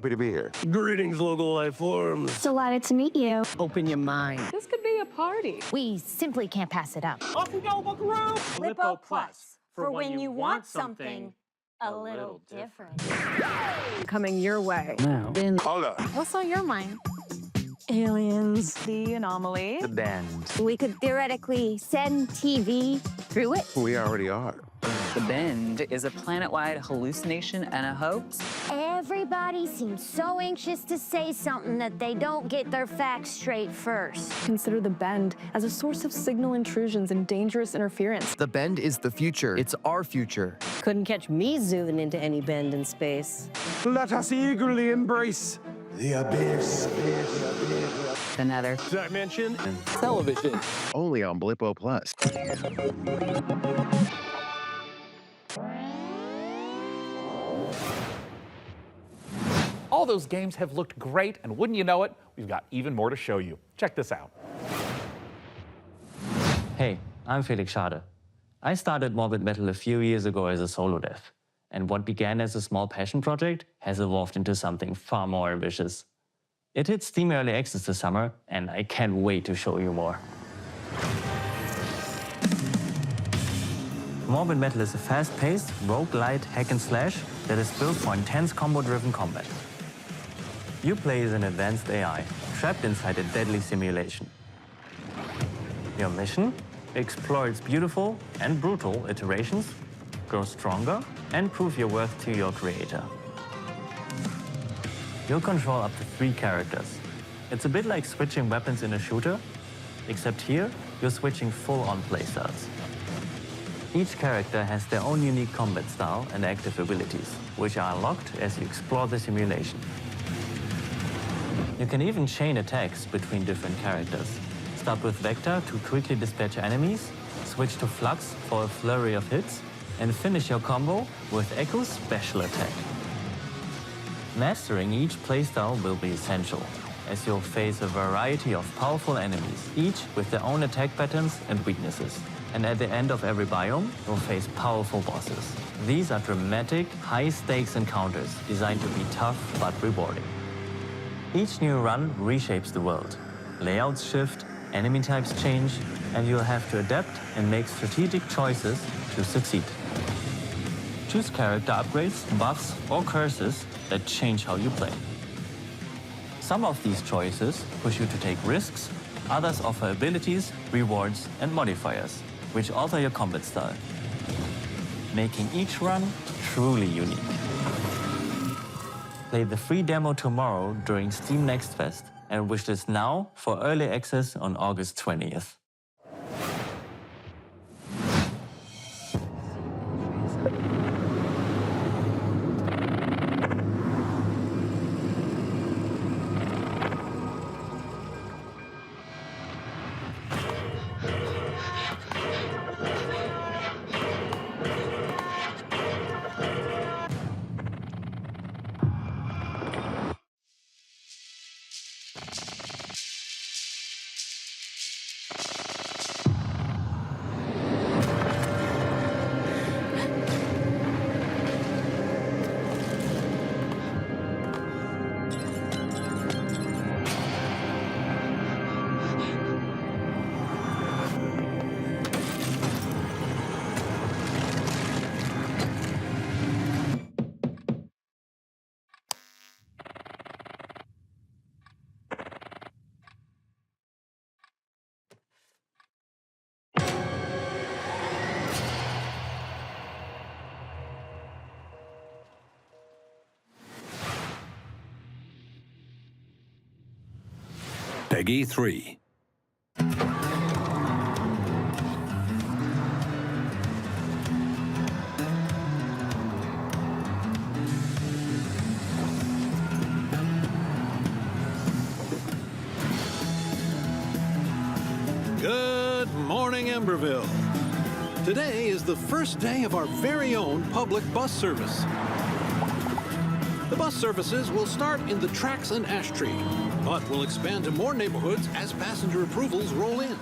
Happy to be here. Greetings, local life forms. Delighted to meet you. Open your mind. This could be a party. We simply can't pass it up. Off we go, buckaroo! Lippo Plus, for when you want something a little different. Coming your way. Now. Hold up. What's on your mind? Aliens. The anomaly. The bend. We could theoretically send TV through it. We already are. The Bend is a planet-wide hallucination and a hoax. Everybody seems so anxious to say something that they don't get their facts straight first. Consider the Bend as a source of signal intrusions and dangerous interference. The Bend is the future. It's our future. Couldn't catch me zooming into any bend in space. Let us eagerly embrace The abyss. The Nether. dimension. Television. Only on Blippo Plus. All those games have looked great, and wouldn't you know it, we've got even more to show you. Check this out. Hey, I'm Felix Schade. I started Morbid Metal a few years ago as a solo dev, and what began as a small passion project has evolved into something far more ambitious. It hit Steam Early Access this summer, and I can't wait to show you more. Morbid Metal is a fast-paced, roguelite hack and slash that is built for intense combo-driven combat. You play as an advanced AI, trapped inside a deadly simulation. Your mission? Explore its beautiful and brutal iterations, grow stronger, and prove your worth to your creator. You'll control up to 3 characters. It's a bit like switching weapons in a shooter, except here, you're switching full-on playstyles. Each character has their own unique combat style and active abilities, which are unlocked as you explore the simulation. You can even chain attacks between different characters. Start with Vector to quickly dispatch enemies, switch to Flux for a flurry of hits, and finish your combo with Echo's special attack. Mastering each playstyle will be essential, as you'll face a variety of powerful enemies, each with their own attack patterns and weaknesses. And at the end of every biome, you'll face powerful bosses. These are dramatic, high-stakes encounters designed to be tough but rewarding. Each new run reshapes the world. Layouts shift, enemy types change, and you'll have to adapt and make strategic choices to succeed. Choose character upgrades, buffs, or curses that change how you play. Some of these choices push you to take risks, others offer abilities, rewards, and modifiers, which alter your combat style, making each run truly unique. Play the free demo tomorrow during Steam Next Fest and wishlist now for early access on August 20th. Peggy 3. Good morning, Emberville. Today is the first day of our very own public bus service. The bus services will start in the tracks and ash tree, but will expand to more neighborhoods as passenger approvals roll in.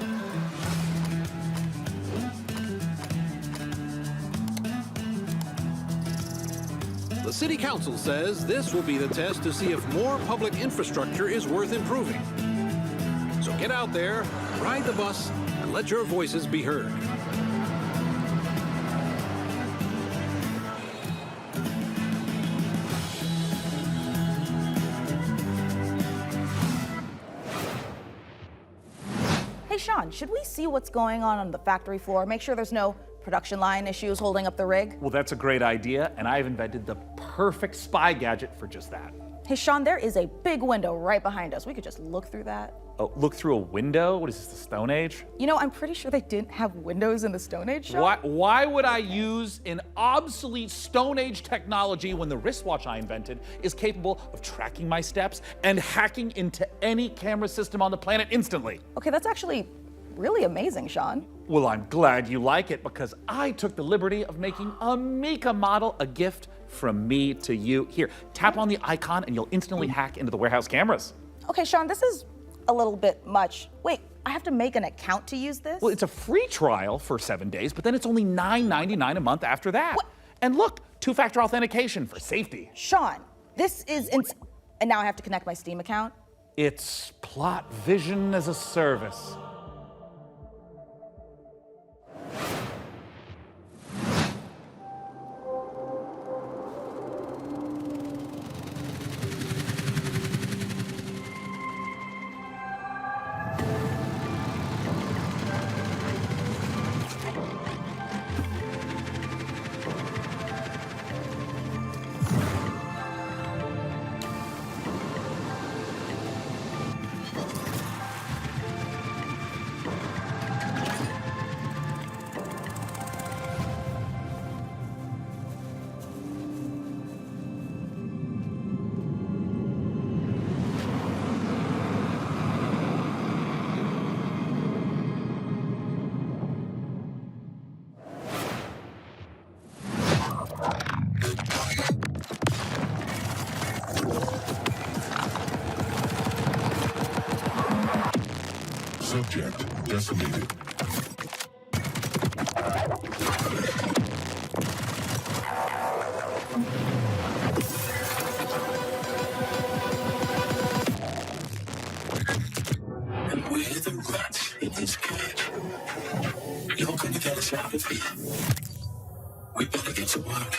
The City Council says this will be the test to see if more public infrastructure is worth improving. So get out there, ride the bus, and let your voices be heard. Hey, Sean, should we see what's going on the factory floor? Make sure there's no production line issues holding up the rig? Well, that's a great idea, and I've invented the perfect spy gadget for just that. Hey, Sean, there is a big window right behind us. We could just look through that. Oh, look through a window? What is this, the Stone Age? You know, I'm pretty sure they didn't have windows in the Stone Age, Sean. Why would I use an obsolete Stone Age technology when the wristwatch I invented is capable of tracking my steps and hacking into any camera system on the planet instantly? Okay, that's actually really amazing, Sean. Well, I'm glad you like it because I took the liberty of making a Mica model a gift from me to you. Here, tap on the icon and you'll instantly hack into the warehouse cameras. Okay, Sean, this is a little bit much. Wait, I have to make an account to use this? Well, it's a free trial for 7 days, but then it's only $9.99 a month after that. What? And look, 2-factor authentication for safety. Sean, this is and now I have to connect my Steam account? It's Plott Vision as a Service. Subject decimated. And we're the rats in his cage. You're going to get us out of here. We better get to work.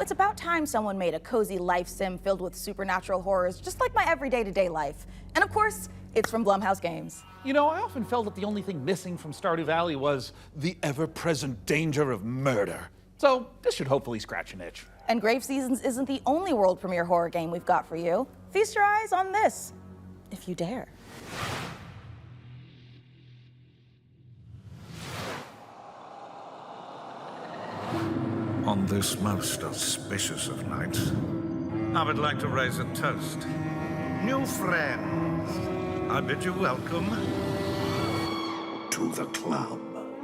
It's about time someone made a cozy life sim filled with supernatural horrors, just like my everyday to-day life. And of course, it's from Blumhouse Games. You know, I often felt that the only thing missing from Stardew Valley was the ever-present danger of murder. So this should hopefully scratch an itch. And Grave Seasons isn't the only world premiere horror game we've got for you. Feast your eyes on this, if you dare. On this most auspicious of nights, I would like to raise a toast. New friends, I bid you welcome to the club.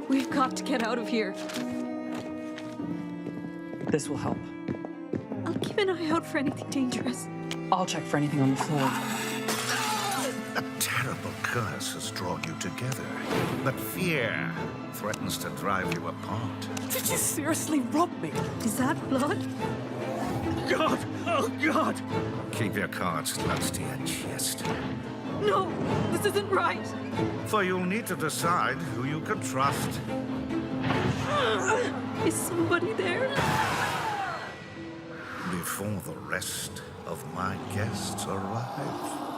We've got to get out of here. This will help. I'll keep an eye out for anything dangerous. I'll check for anything on the floor. A terrible curse has drawn you together, but fear threatens to drive you apart. Did you seriously rob me? Is that blood? God! Oh, God! Keep your cards close to your chest. No, this isn't right. For you'll need to decide who you can trust. Is somebody there? Before the rest of my guests arrive.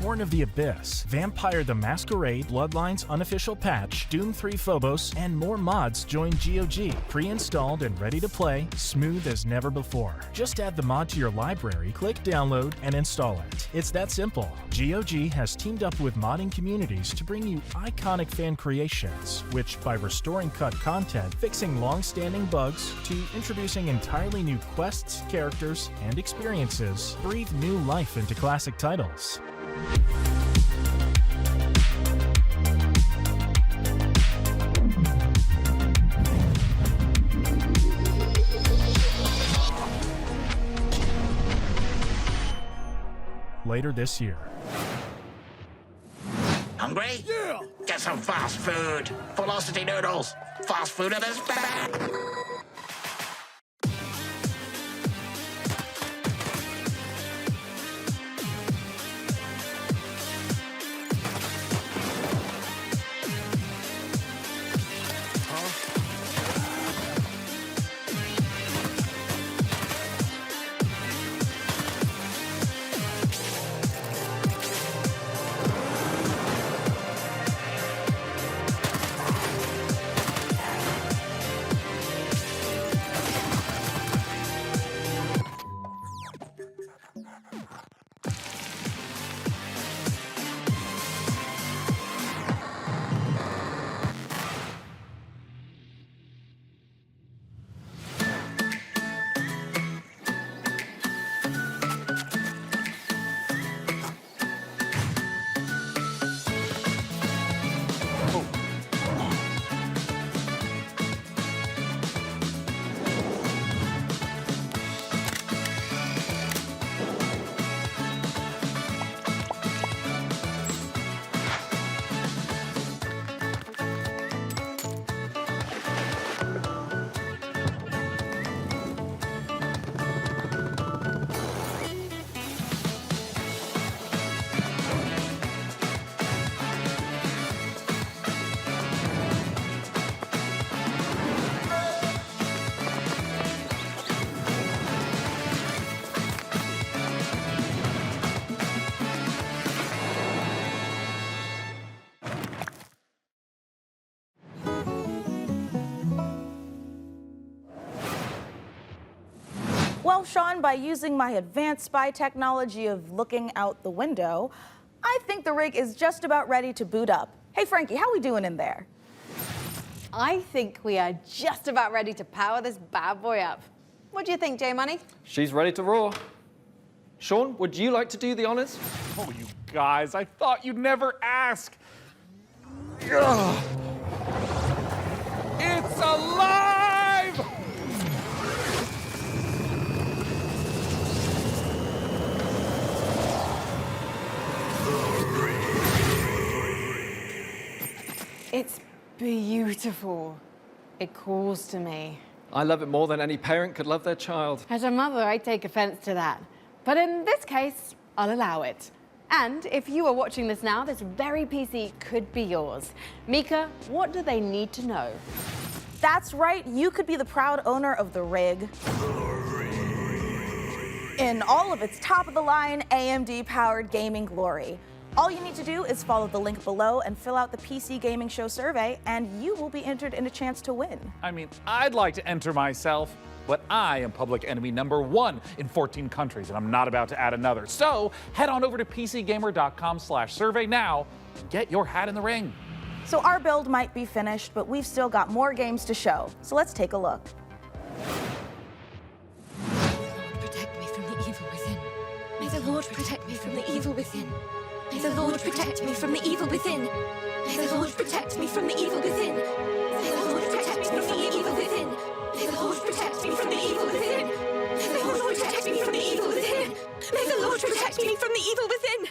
Born of the Abyss, Vampire the Masquerade, Bloodlines Unofficial Patch, Doom 3 Phobos, and more mods join GOG, pre-installed and ready to play, smooth as never before. Just add the mod to your library, click download, and install it. It's that simple. GOG has teamed up with modding communities to bring you iconic fan creations, which, by restoring cut content, fixing long-standing bugs, to introducing entirely new quests, characters, and experiences, breathe new life into classic titles. Later this year. Hungry? Yeah! Get some fast food. Velocity noodles. Fast food at this bad. Well, Sean, by using my advanced spy technology of looking out the window, I think the rig is just about ready to boot up. Hey, Frankie, how we doing in there? I think we are just about ready to power this bad boy up. What do you think, J-Money? She's ready to roar. Sean, would you like to do the honors? Oh, you guys, I thought you'd never ask. Ugh. It's alive! It's beautiful. It calls to me. I love it more than any parent could love their child. As a mother, I take offense to that. But in this case, I'll allow it. And if you are watching this now, this very PC could be yours. Mica, what do they need to know? That's right, you could be the proud owner of the rig. In all of its top-of-the-line AMD-powered gaming glory. All you need to do is follow the link below and fill out the PC Gaming Show survey, and you will be entered in a chance to win. I mean, I'd like to enter myself, but I am public enemy #1 in 14 countries, and I'm not about to add another. So head on over to pcgamer.com/survey now and get your hat in the ring. So our build might be finished, but we've still got more games to show. So let's take a look. Protect me from the evil within. May the Lord protect me from the evil within. May the Lord protect me from the evil within. May the Lord protect me from the evil within. May the Lord protect me from the evil within. May the Lord protect me from the evil within. May the Lord protect me from the evil within. May the Lord protect me from the evil within.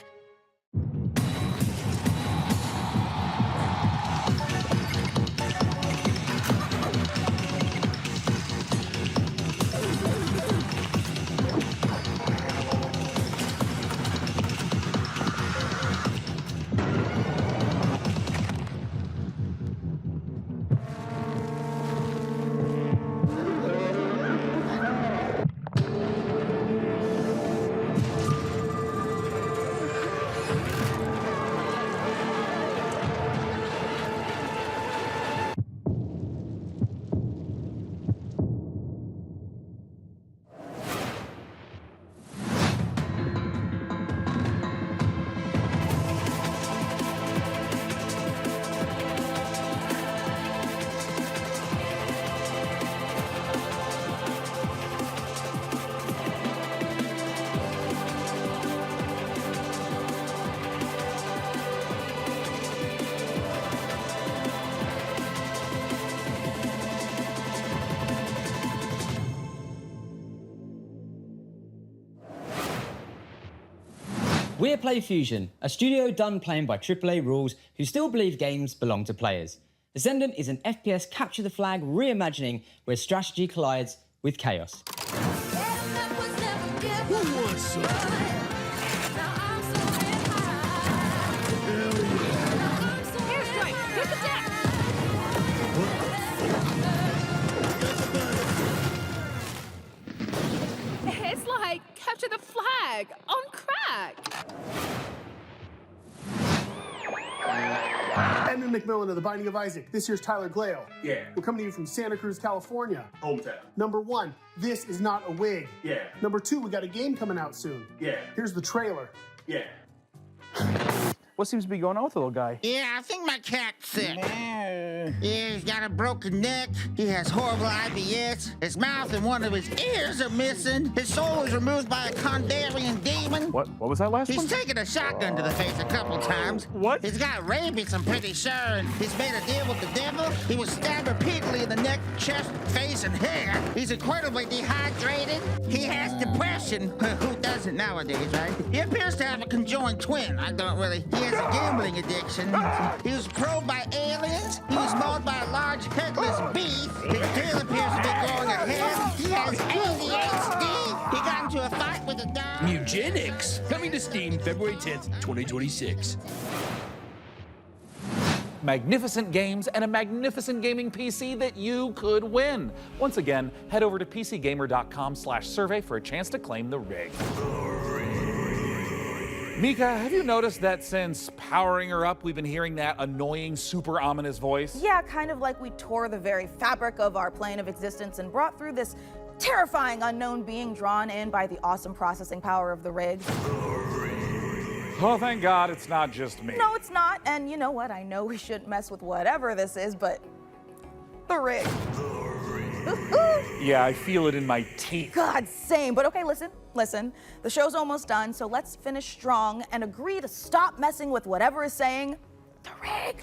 We're PlayFusion, a studio done playing by AAA rules who still believe games belong to players. Descendant is an FPS capture the flag reimagining where strategy collides with chaos. It's like capture the flag on crack. Edmund McMillan of The Binding of Isaac. This here's Tyler Glale. Yeah. We're coming to you from Santa Cruz, California. Hometown. #1, this is not a wig. Yeah. #2, we got a game coming out soon. Yeah. Here's the trailer. Yeah. What seems to be going on with the little guy? Yeah, I think my cat's sick. Yeah, he's got a broken neck. He has horrible IBS. His mouth and one of his ears are missing. His soul was removed by a Kandarian demon. What was that last one? He's taken a shotgun to the face a couple times. What? He's got rabies, I'm pretty sure, and he's made a deal with the devil. He was stabbed repeatedly in the neck, chest, face, and hair. He's incredibly dehydrated. He has depression. Who doesn't nowadays, right? He appears to have a conjoined twin. He has a gambling addiction. He was probed by aliens. He was mauled by a large headless beast. His tail appears to be growing a hair. He has ADHD. He got into a fight with a dog. Eugenics, coming to Steam February 10th, 2026. Magnificent games and a magnificent gaming PC that you could win. Once again, head over to pcgamer.com/survey for a chance to claim the rig. Mica, have you noticed that since powering her up, we've been hearing that annoying, super ominous voice? Yeah, kind of like we tore the very fabric of our plane of existence and brought through this terrifying unknown being drawn in by the awesome processing power of the rig. Oh, thank God it's not just me. No, it's not. And you know what? I know we shouldn't mess with whatever this is, but the rig. Yeah, I feel it in my teeth. God, same. But okay, listen. The show's almost done, so let's finish strong and agree to stop messing with whatever is saying the rig.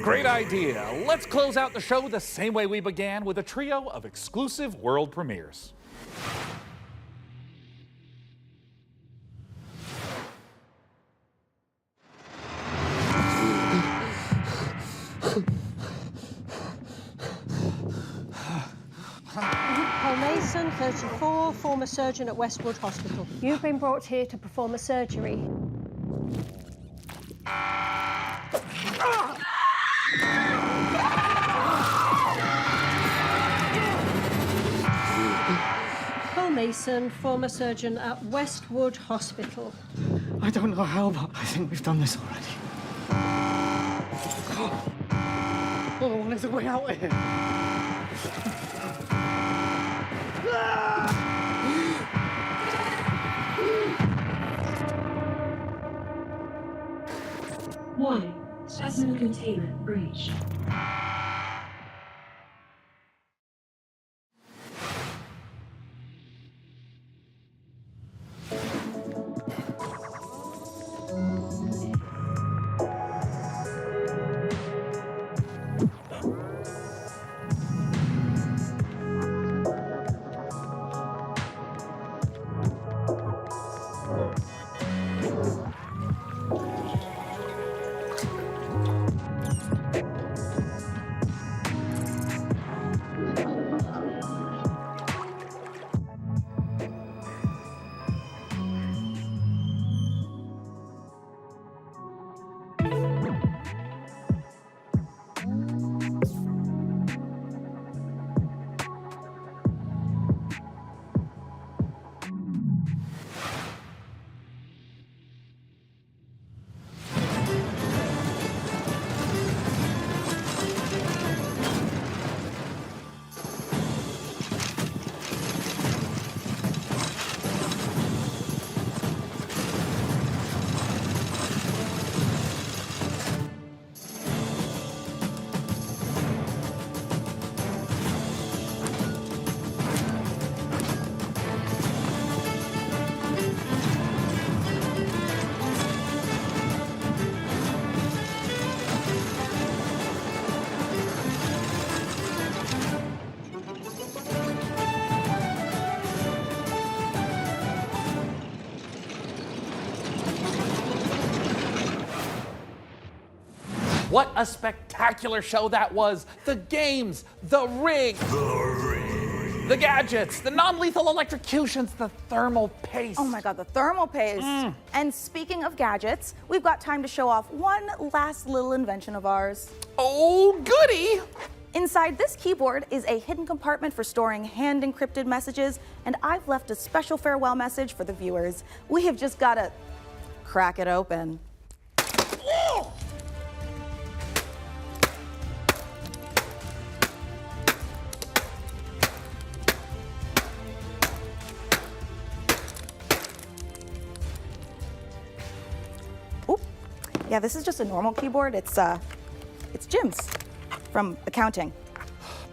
Great idea. Let's close out the show the same way we began, with a trio of exclusive world premieres. Paul Mason, 34, former surgeon at Westwood Hospital. You've been brought here to perform a surgery. Paul Mason, former surgeon at Westwood Hospital. I don't know how, but I think we've done this already. All I want is a way out of here. Warning, specimen containment breached. What a spectacular show that was. The games, the rig, the gadgets, the non-lethal electrocutions, the thermal paste. Oh my God, the thermal paste. And speaking of gadgets, we've got time to show off one last little invention of ours. Oh, goody! Inside this keyboard is a hidden compartment for storing hand-encrypted messages, and I've left a special farewell message for the viewers. We have just got to crack it open. Yeah, this is just a normal keyboard. It's Jim's from accounting.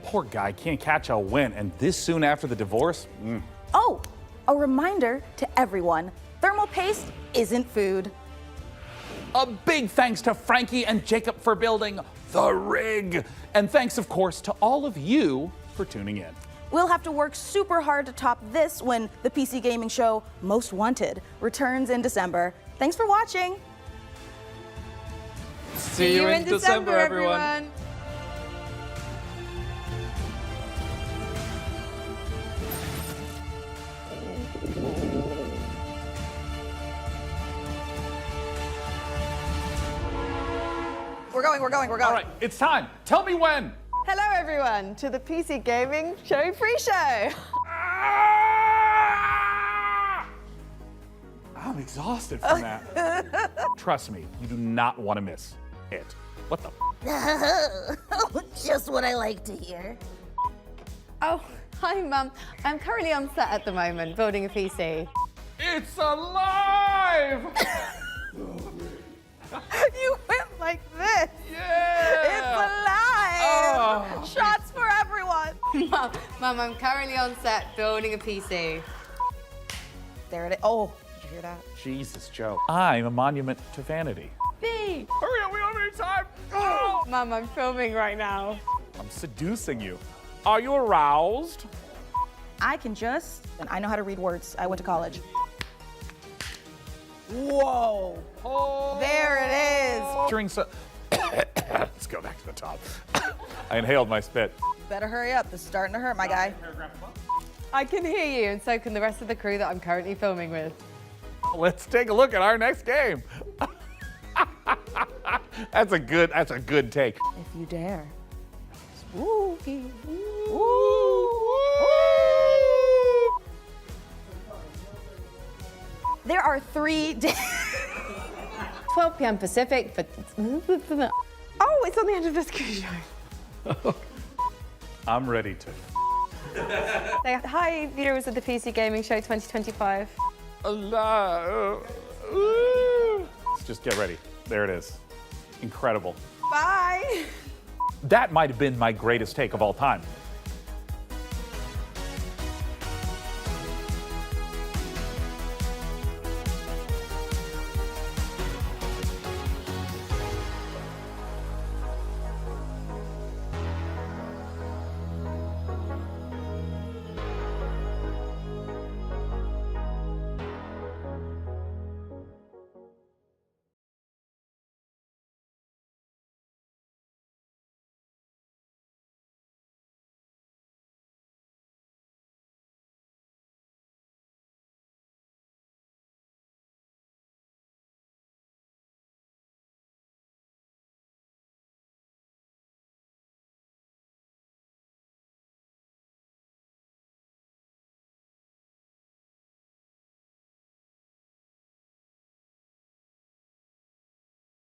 Poor guy can't catch a win, and this soon after the divorce? Oh, a reminder to everyone, thermal paste isn't food. A big thanks to Frankie and Jacob for building the rig. And thanks, of course, to all of you for tuning in. We'll have to work super hard to top this when the PC gaming show Most Wanted returns in December. Thanks for watching. See you in December, everyone. We're going. All right, it's time. Tell me when. Hello, everyone, to the PC Gaming Show pre-show. I'm exhausted from that. Trust me, you do not want to miss it. What the? Just what I like to hear. Oh, hi, Mum. I'm currently on set at the moment, building a PC. It's alive! You went like this. Yeah! It's alive! Oh. Shots for everyone. Mum, I'm currently on set building a PC. There it is. Oh, did you hear that? Jesus, Joe. I'm a monument to vanity. B. Hurry up, we don't have any time. Oh. Mum, I'm filming right now. I'm seducing you. Are you aroused? I know how to read words. I went to college. Whoa. Oh. There it is. During let's go back to the top. I inhaled my spit. Better hurry up. This is starting to hurt, my guy. I can hear you, and so can the rest of the crew that I'm currently filming with. Let's take a look at our next game. That's a good take. If you dare. Spooky. There are 3 days. 12 p.m. Pacific for... Oh, it's on the end of this show. I'm ready to. Hi, viewers of the PC Gaming Show 2025. Let's just get ready. There it is. Incredible. Bye. That might have been my greatest take of all time.